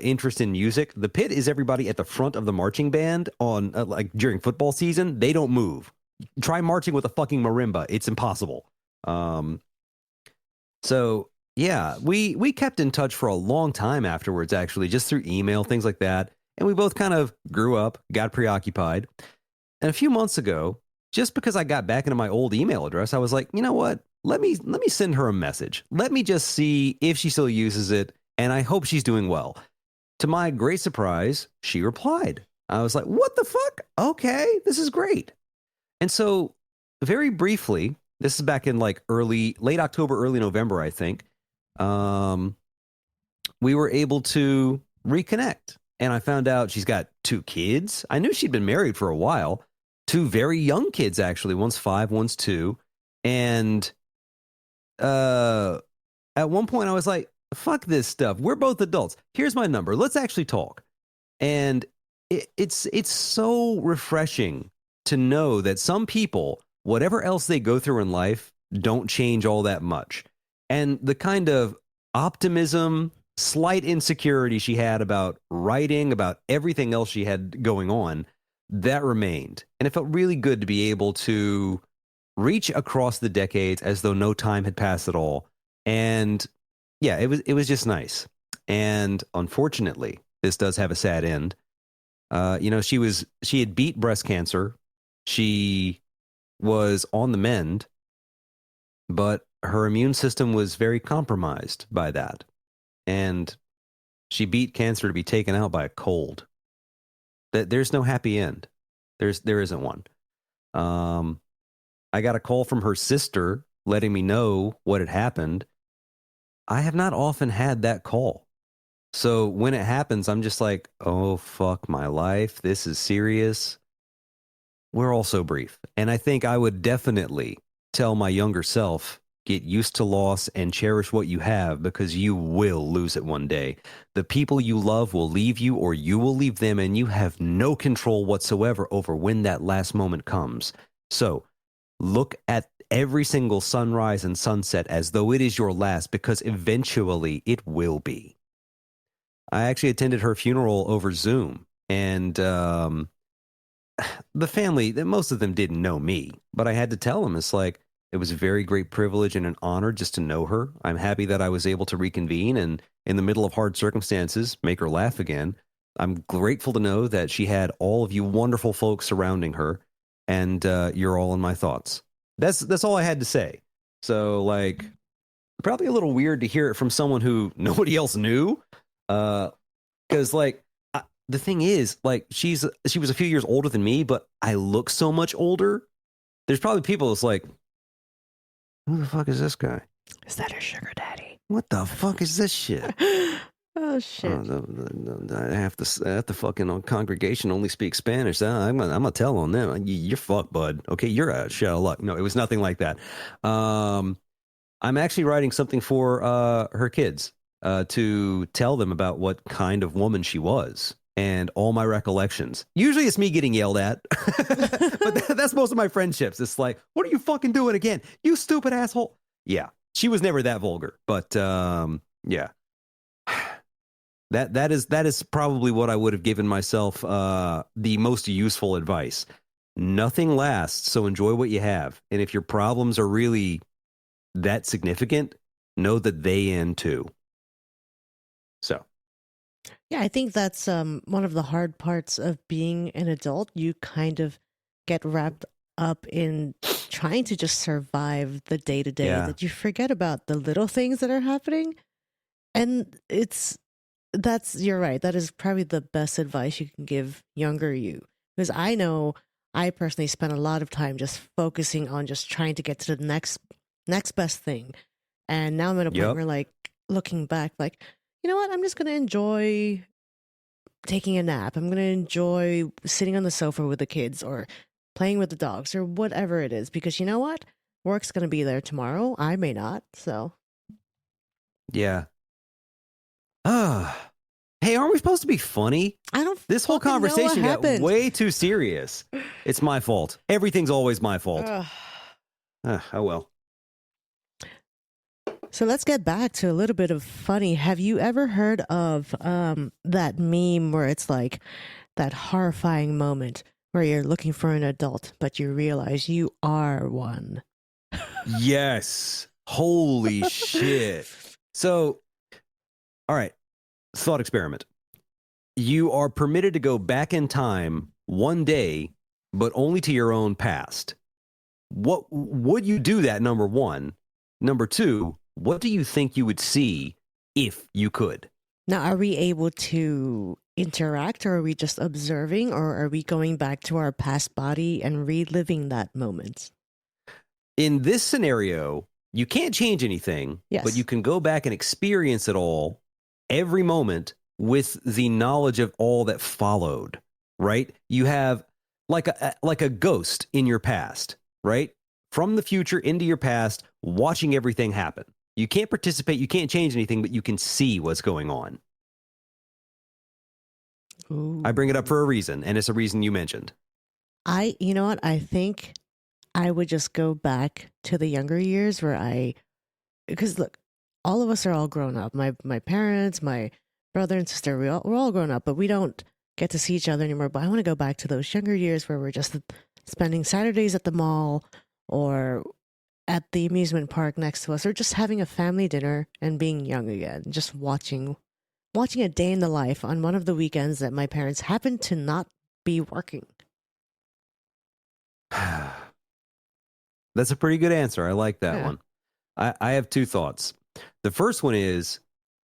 interest in music, the Pit is everybody at the front of the marching band on like during football season. They don't move. Try marching with a fucking marimba. It's impossible. So yeah, we kept in touch for a long time afterwards, actually, just through email, things like that. And we both kind of grew up, got preoccupied. And a few months ago, just because I got back into my old email address, I was like, you know what? Let me send her a message. Let me just see if she still uses it, and I hope she's doing well. To my great surprise, she replied. I was like, what the fuck? Okay, this is great. And so, very briefly, this is back in like late October, early November, I think. Um, we were able to reconnect. And I found out she's got 2 kids. I knew she'd been married for a while. 2 very young kids, actually. One's 5, one's 2. And uh, at one point, I was like, fuck this stuff. We're both adults. Here's my number. Let's actually talk. And it's so refreshing to know that some people, whatever else they go through in life, don't change all that much. And the kind of optimism, slight insecurity she had about writing, about everything else she had going on, that remained. And it felt really good to be able to reach across the decades as though no time had passed at all. And yeah, it was just nice. And unfortunately, this does have a sad end. She had beat breast cancer. She was on the mend, but her immune system was very compromised by that. And she beat cancer to be taken out by a cold. There's no happy end. There isn't one. I got a call from her sister letting me know what had happened. I have not often had that call. So when it happens, I'm just like, oh, fuck my life. This is serious. We're all so brief. And I think I would definitely tell my younger self, get used to loss and cherish what you have because you will lose it one day. The people you love will leave you or you will leave them, and you have no control whatsoever over when that last moment comes. So look at every single sunrise and sunset as though it is your last, because eventually it will be. I actually attended her funeral over Zoom, and the family, most of them didn't know me, but I had to tell them, it's like, it was a very great privilege and an honor just to know her. I'm happy that I was able to reconvene and, in the middle of hard circumstances, make her laugh again. I'm grateful to know that she had all of you wonderful folks surrounding her, and you're all in my thoughts. That's all I had to say. So, like, probably a little weird to hear it from someone who nobody else knew. Because the thing is, like, she was a few years older than me, but I look so much older. There's probably people that's like, who the fuck is this guy? Is that her sugar daddy? What the fuck is this shit? Oh shit! I have to fucking congregation only speak Spanish. I'm gonna tell on them. You're fucked, bud. Okay, you're a shit of luck. No, it was nothing like that. I'm actually writing something for her kids to tell them about what kind of woman she was and all my recollections. Usually it's me getting yelled at, but that's most of my friendships. It's like, what are you fucking doing again? You stupid asshole. Yeah, she was never that vulgar, but yeah. That is probably what I would have given myself the most useful advice. Nothing lasts, so enjoy what you have. And if your problems are really that significant, know that they end too. So, Yeah, I think that's one of the hard parts of being an adult. You kind of get wrapped up in trying to just survive the day to day, yeah, that you forget about the little things that are happening. And you're right. That is probably the best advice you can give younger you. Because I know I personally spent a lot of time just focusing on just trying to get to the next best thing. And now I'm at a point yep, where, like, looking back, like, you know what? I'm just going to enjoy taking a nap. I'm going to enjoy sitting on the sofa with the kids or playing with the dogs or whatever it is. Because you know what? Work's going to be there tomorrow. I may not. So, yeah. Ah, hey, aren't we supposed to be funny? I don't This whole fucking know what conversation got happened. way too serious. It's my fault. Everything's always my fault. Ugh. Oh well. So let's get back to a little bit of funny. Have you ever heard of that meme where it's like that horrifying moment where you're looking for an adult, but you realize you are one? Yes. Holy shit. So, all right. Thought experiment. You are permitted to go back in time one day, but only to your own past. What would you do that? Number one. Number two, what do you think you would see if you could? Now, are we able to interact, or are we just observing, or are we going back to our past body and reliving that moment? In this scenario, you can't change anything, but you Yes. can go back and experience it all every moment with the knowledge of all that followed, right? You have like a ghost in your past, right? From the future into your past, watching everything happen. You can't participate, you can't change anything, but you can see what's going on. I bring it up Ooh. for a reason, and it's a reason you mentioned. You know what? I think I would just go back to the younger years because look, all of us are all grown up. My parents, my brother and sister, we're all grown up, but we don't get to see each other anymore. But I want to go back to those younger years where we're just spending Saturdays at the mall or at the amusement park next to us, or just having a family dinner and being young again, just watching a day in the life on one of the weekends that my parents happened to not be working. That's a pretty good answer. I like that Yeah. one. I have two thoughts. The first one is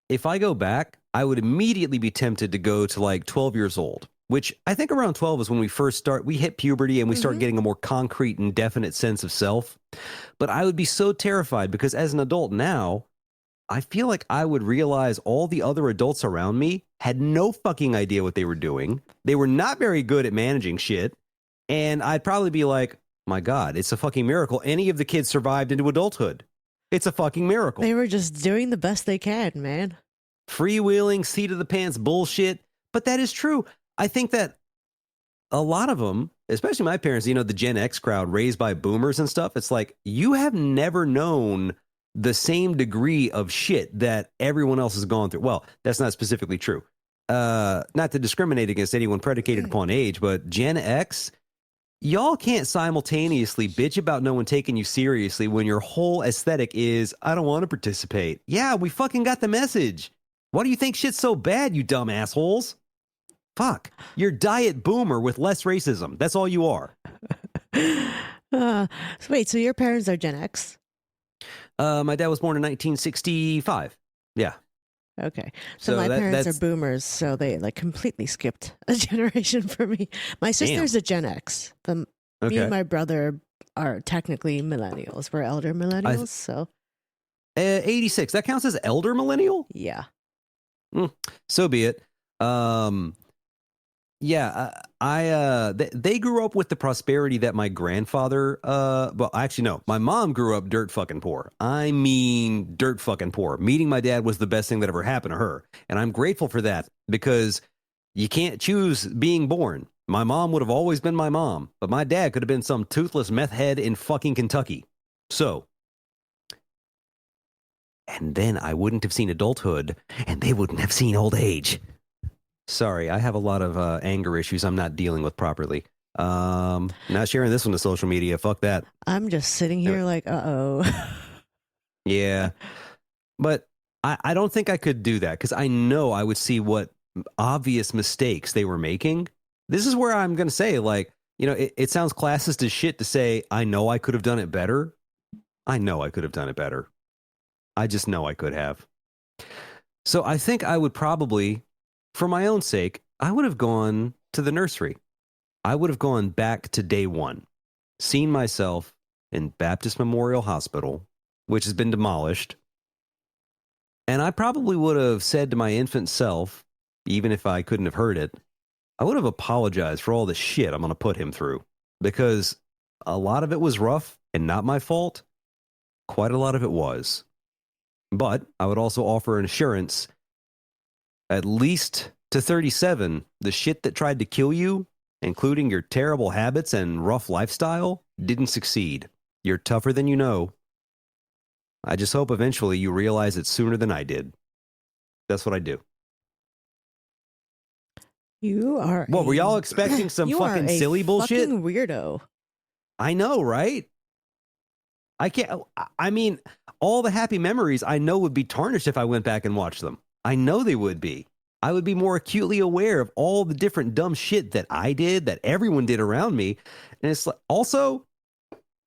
if I go back, I would immediately be tempted to go to like 12 years old, which I think around 12 is when we hit puberty and we start Hmm. getting a more concrete and definite sense of self. But I would be so terrified because as an adult now, I feel like I would realize all the other adults around me had no fucking idea what they were doing. They were not very good at managing shit. And I'd probably be like, my God, it's a fucking miracle. Any of the kids survived into adulthood. It's a fucking miracle. They were just doing the best they can, man. Freewheeling, seat of the pants bullshit. But that is true. I think that a lot of them, especially my parents, the Gen X crowd raised by boomers and stuff, it's like you have never known the same degree of shit that everyone else has gone through. Well, that's not specifically true. Not to discriminate against anyone predicated upon age, but Gen X, y'all can't simultaneously bitch about no one taking you seriously when your whole aesthetic is, I don't want to participate. Yeah, we fucking got the message. Why do you think shit's so bad, you dumb assholes? Fuck. You're diet boomer with less racism. That's all you are. So wait, so your parents are Gen X? My dad was born in 1965. Yeah. Okay. So So my parents are that's boomers, so they like completely skipped a generation for me. My damn. sister's a Gen X. Me and Okay. my brother are technically millennials. We're elder I millennials, so 86. That counts as elder millennial? yeah. Mm, so be it. Um Yeah, they grew up with the prosperity that my grandfather well actually no, my mom grew up dirt fucking poor. I mean dirt fucking poor. Meeting my dad was the best thing that ever happened to her, and I'm grateful for that because you can't choose being born. My mom would have always been my mom, but my dad could have been some toothless meth head in fucking Kentucky. So, and then I wouldn't have seen adulthood and they wouldn't have seen old age. Sorry, I have a lot of anger issues I'm not dealing with properly. Not sharing this one to social media. Fuck that. I'm just sitting Anyway, here like, uh-oh. yeah, but I don't think I could do that because I know I would see what obvious mistakes they were making. This is where I'm going to say, like, it sounds classist as shit to say, I know I could have done it better. I know I could have done it better. I just know I could have. So I think I would probably, for my own sake, I would have gone to the nursery. I would have gone back to day one, seen myself in Baptist Memorial Hospital, which has been demolished. And I probably would have said to my infant self, even if I couldn't have heard it, I would have apologized for all the shit I'm going to put him through because a lot of it was rough and not my fault. Quite a lot of it was. But I would also offer an assurance, at least to 37, the shit that tried to kill you, including your terrible habits and rough lifestyle, didn't succeed. You're tougher than you know. I just hope eventually you realize it sooner than I did. That's what I do. You are What, were y'all expecting some you are fucking a silly bullshit? fucking weirdo. I know, right? I can't, I mean, all the happy memories I know would be tarnished if I went back and watched them. I know they would be. I would be more acutely aware of all the different dumb shit that I did, that everyone did around me. And it's like, also,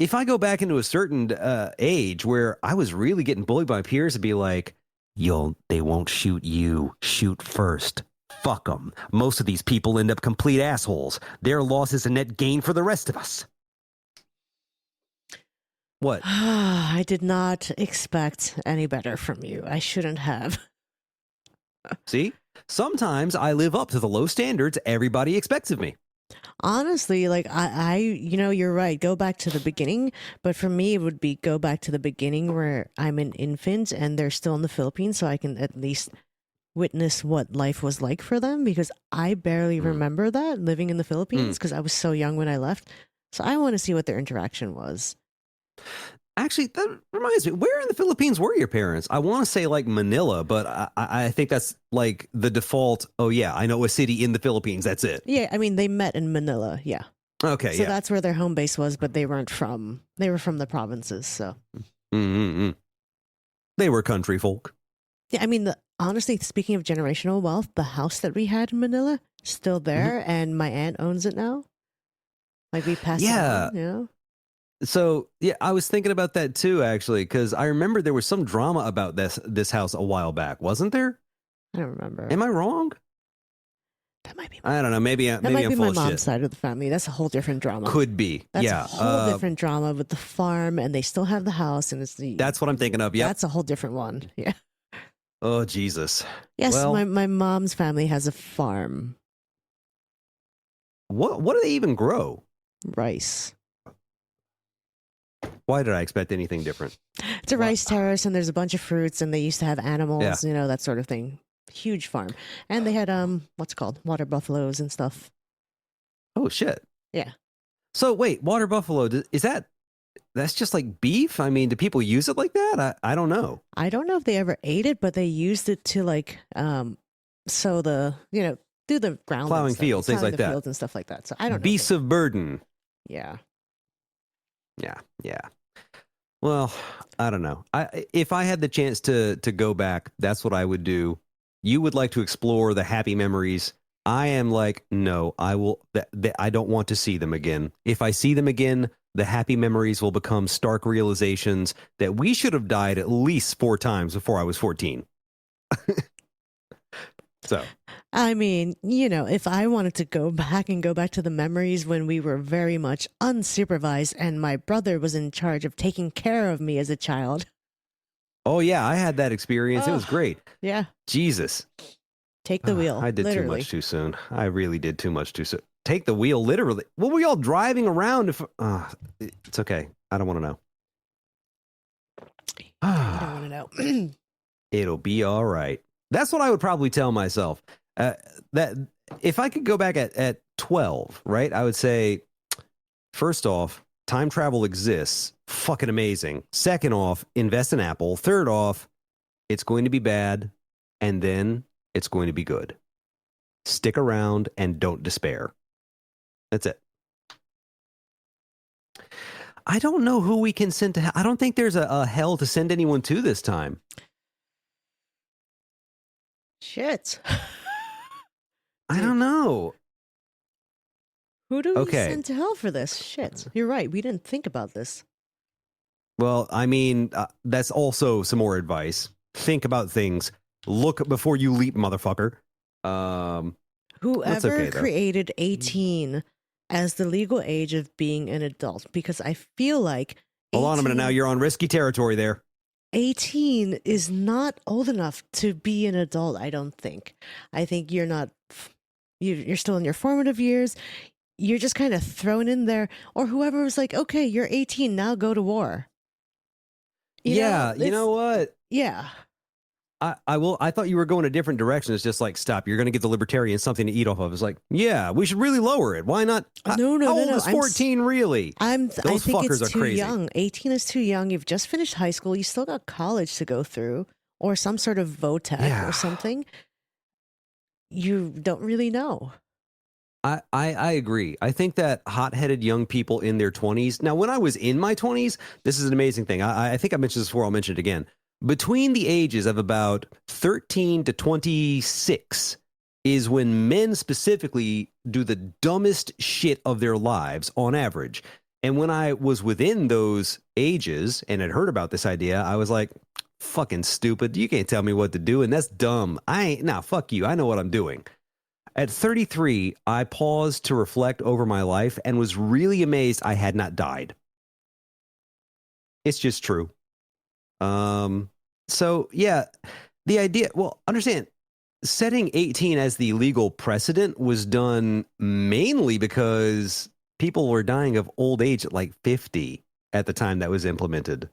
if I go back into a certain age where I was really getting bullied by my peers, it'd be like, they won't shoot you. Shoot first. Fuck them. Most of these people end up complete assholes. Their loss is a net gain for the rest of us. What? I did not expect any better from you. I shouldn't have. See? Sometimes I live up to the low standards everybody expects of me. Honestly, like you're right. Go back to the beginning, but for me, it would be go back to the beginning where I'm an infant and they're still in the Philippines, so I can at least witness what life was like for them because I barely remember that living in the Philippines because I was so young when I left. So I want to see what their interaction was. Actually, that reminds me, where in the Philippines were your parents? I want to say like Manila, but I think that's like the default. Oh, yeah, I know a city in the Philippines. That's it. Yeah, I mean, they met in Manila. Yeah. Okay, so yeah. that's where their home base was, but they were from the provinces. So they were country folk. Yeah, I mean, honestly, speaking of generational wealth, the house that we had in Manila still there, and my aunt owns it now. Like we passed it on, you know? So yeah, I was thinking about that too, actually, because I remember there was some drama about this house a while back, wasn't there? I don't remember. Am I wrong? That might be. I don't know. Maybe I'm my full of mom's shit. side of the family. That's a whole different drama. Could be. That's yeah, a whole different drama with the farm, and they still have the house, and it's the. That's what I'm thinking of. Yeah, that's a whole different one. Yeah. Oh Jesus. Yes, well, my mom's family has a farm. What do they even grow? Rice. Why did I expect anything different? It's a rice terrace, and there's a bunch of fruits, and they used to have animals, you know, that sort of thing. Huge farm, and they had what's it called, water buffaloes and stuff. Oh shit! Yeah. So wait, water buffalo that's just like beef? I mean, do people use it like that? I don't know. I don't know if they ever ate it, but they used it to like sow the do the ground plowing fields, things like that, fields and stuff like that. So I don't know. Beasts of burden. Yeah. Yeah. Well, I don't know. If I had the chance to go back, that's what I would do. You would like to explore the happy memories. I am like, no, I will. I don't want to see them again. If I see them again, the happy memories will become stark realizations that we should have died at least 4 times before I was 14. So, I mean, if I wanted to go back to the memories when we were very much unsupervised and my brother was in charge of taking care of me as a child. Oh, yeah, I had that experience. It was great. Yeah. Jesus. Take the wheel. I did literally. too much too soon. I really did too much too soon. Take the wheel, literally. What were y'all driving around? It's okay. I don't want to know. I don't want to know. It'll be all right. That's what I would probably tell myself. That if I could go back at 12, right? I would say, first off, time travel exists. Fucking amazing. Second off, invest in Apple. Third off, it's going to be bad. And then it's going to be good. Stick around and don't despair. That's it. I don't know who we can send to hell. I don't think there's a hell to send anyone to this time. Shit. I don't know. Who do we send to hell for this? Shit. You're right. We didn't think about this. Well, I mean, that's also some more advice. Think about things. Look before you leap, motherfucker. Whoever created 18 as the legal age of being an adult, because I feel like 18, hold on a minute now, you're on risky territory there. 18 is not old enough to be an adult, I don't think. I think you're still in your formative years. You're just kind of thrown in there, or whoever was like, okay, you're 18, now go to war. You know what? Yeah. I thought you were going a different direction. It's just like, stop. You're going to give the libertarians something to eat off of. It's like, yeah, we should really lower it. Why not? No. How old is 14 really? I think fuckers it's are too crazy. young. 18 is too young. You've just finished high school. You still got college to go through, or some sort of VOTEC or something. You don't really know. I agree. I think that hot-headed young people in their 20s. Now, when I was in my 20s, this is an amazing thing. I think I mentioned this before. I'll mention it again. Between the ages of about 13 to 26 is when men specifically do the dumbest shit of their lives on average. And when I was within those ages and had heard about this idea, I was like, fucking stupid. You can't tell me what to do. And that's dumb. I ain't, nah, fuck you. I know what I'm doing. At 33, I paused to reflect over my life and was really amazed I had not died. It's just true. Um, so yeah, the idea, well, understand, setting 18 as the legal precedent was done mainly because people were dying of old age at like 50 at the time that was implemented.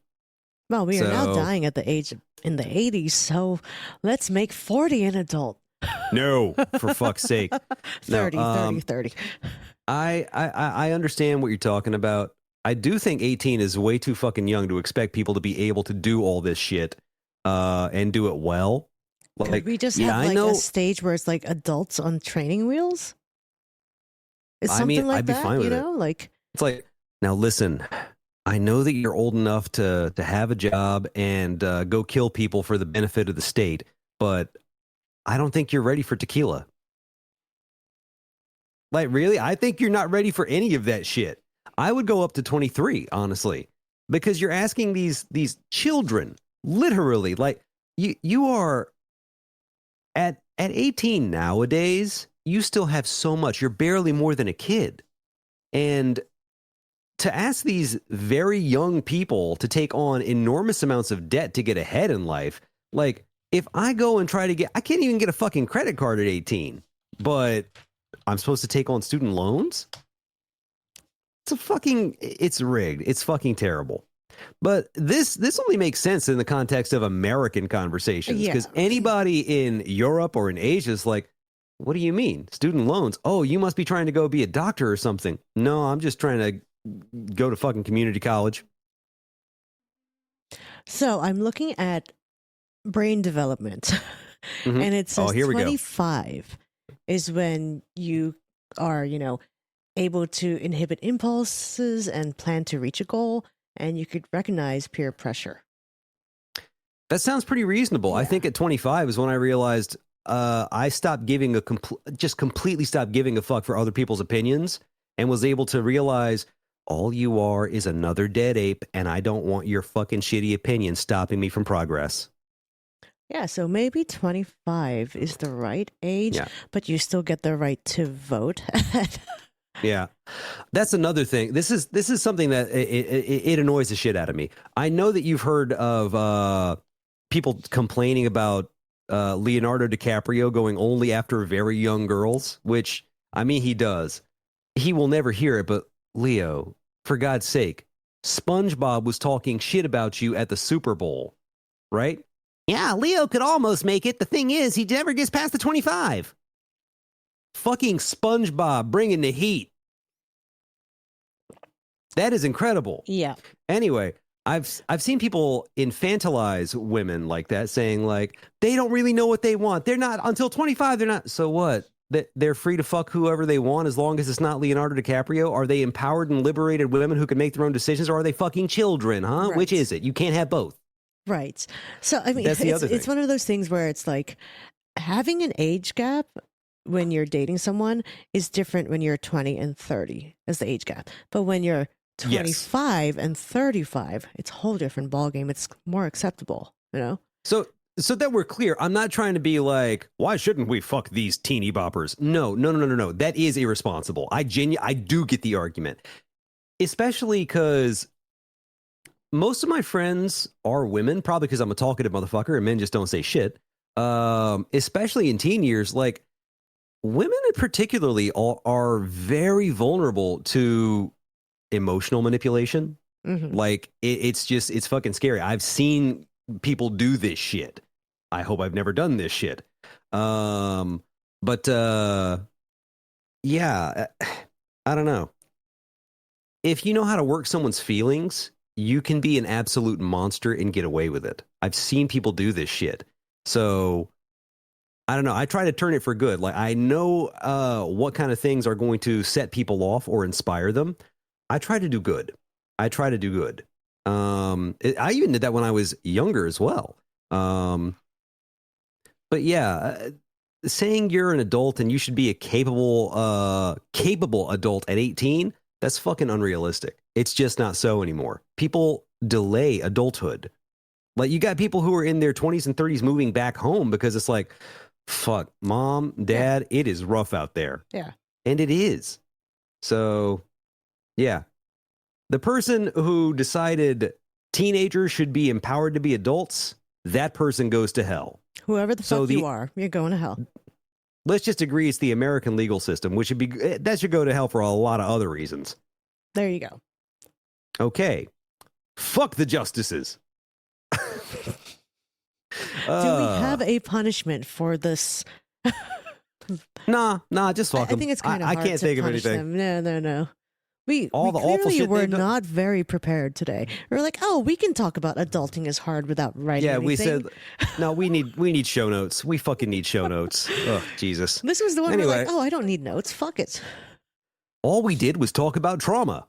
Well, we are now So, dying at the age in the 80s, so let's make 40 an adult. no, for fuck's sake. No, 30, 30, 30. I understand what you're talking about. I do think 18 is way too fucking young to expect people to be able to do all this shit and do it well. Could Like, we just yeah, have I like a know. stage where it's like adults on training wheels? It's I mean, something like I'd be that, fine with it. Like, It's like, now listen, I know that you're old enough to have a job and go kill people for the benefit of the state, but I don't think you're ready for tequila. Like, really? I think you're not ready for any of that shit. I would go up to 23, honestly, because you're asking these children, literally, like you are at 18 nowadays, you still have so much. You're barely more than a kid. And to ask these very young people to take on enormous amounts of debt to get ahead in life, like if I go and try to get, I can't even get a fucking credit card at 18, but I'm supposed to take on student loans? It's rigged. It's fucking terrible. But this only makes sense in the context of American conversations yeah. because anybody in Europe or in Asia is like, what do you mean? Student loans? Oh, you must be trying to go be a doctor or something. No, I'm just trying to go to fucking community college. So I'm looking at brain development, Mm-hmm. and it Oh, says here we go. 25 is when you are, able to inhibit impulses and plan to reach a goal, and you could recognize peer pressure. That sounds pretty reasonable. I Yeah. think at 25 is when I realized I stopped giving just completely stopped giving a fuck for other people's opinions and was able to realize all you are is another dead ape and I don't want your fucking shitty opinion stopping me from progress. Yeah, so maybe 25 is the right age, Yeah. but you still get the right to vote. Yeah. That's another thing. This is something that it annoys the shit out of me. I know that you've heard of people complaining about Leonardo DiCaprio going only after very young girls, which I mean he does. He will never hear it, but Leo, for God's sake, SpongeBob was talking shit about you at the Super Bowl, right? Yeah, Leo could almost make it. The thing is, he never gets past the 25. Fucking SpongeBob bringing the heat. That is incredible. Yeah. Anyway, I've seen people infantilize women like that, saying like they don't really know what they want. They're not until 25. They're not. So what? They're free to fuck whoever they want as long as it's not Leonardo DiCaprio. Are they empowered and liberated women who can make their own decisions, or are they fucking children? Huh? Right. Which is it? You can't have both. Right. So, I mean, That's the other it's thing. one of those things where it's like having an age gap when you're dating someone is different when you're 20 and 30 as the age gap. But when you're Yes. 25 and 35, it's a whole different ballgame. It's more acceptable, So that we're clear, I'm not trying to be like, why shouldn't we fuck these teeny boppers? No. That is irresponsible. I do get the argument, especially because most of my friends are women, probably because I'm a talkative motherfucker and men just don't say shit. Especially in teen years, like women particularly are very vulnerable to emotional manipulation. hmm Like it's fucking scary. I've seen people do this shit. I hope I've never done this shit. But yeah, I don't know. If you know how to work someone's feelings, you can be an absolute monster and get away with it. I've seen people do this shit. So I don't know. I try to turn it for good. Like I know what kind of things are going to set people off or inspire them. I try to do good. I try to do good. I even did that when I was younger as well. But yeah, saying you're an adult and you should be a capable adult at 18, That's fucking unrealistic. It's just not so anymore. People delay adulthood. Like, you got people who are in their 20s and 30s moving back home because it's like, fuck, mom, dad, it is rough out there. Yeah. And it is. So, yeah. The person who decided teenagers should be empowered to be adults, that person goes to hell. Whoever the fuck you are, you're going to hell. Let's just agree it's the American legal system, which should be, that should go to hell for a lot of other reasons. There you go. Okay. Fuck the justices. Do we have a punishment for this? Nah, just fuck them. I think it's kind of hard I can't to think of punish anything. them. No. We All the awful clearly shit were they've done. not very prepared today. We're like, oh, we can talk about adulting is hard without writing anything. We said, no, we need show notes. We fucking need show notes. Oh, Jesus. This was the one anyway, we're like, oh, I don't need notes. Fuck it. All we did was talk about trauma.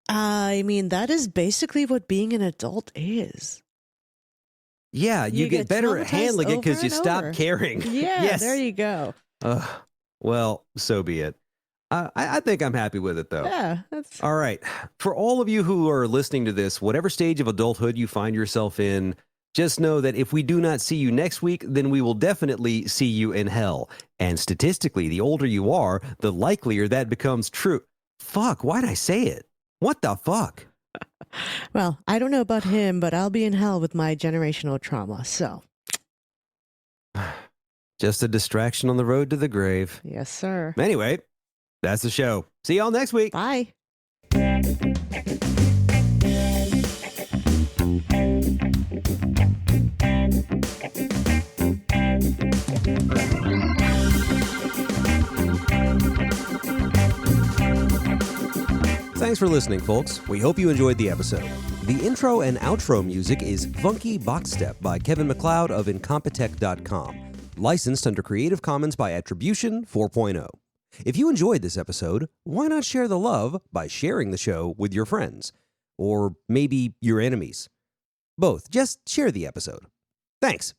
I mean, that is basically what being an adult is. Yeah, you get better at handling it because you stop caring. Yeah, yes. There you go. Well, so be it. I think I'm happy with it, though. Yeah. All right. For all of you who are listening to this, whatever stage of adulthood you find yourself in, just know that if we do not see you next week, then we will definitely see you in hell. And statistically, the older you are, the likelier that becomes true. Fuck, why'd I say it? What the fuck? Well, I don't know about him, but I'll be in hell with my generational trauma, so. Just a distraction on the road to the grave. Yes, sir. Anyway, that's the show. See y'all next week. Bye. Thanks for listening, folks. We hope you enjoyed the episode. The intro and outro music is Funky Box Step by Kevin MacLeod of Incompetech.com, licensed under Creative Commons by Attribution 4.0. If you enjoyed this episode, why not share the love by sharing the show with your friends? Or maybe your enemies. Both. Just share the episode. Thanks.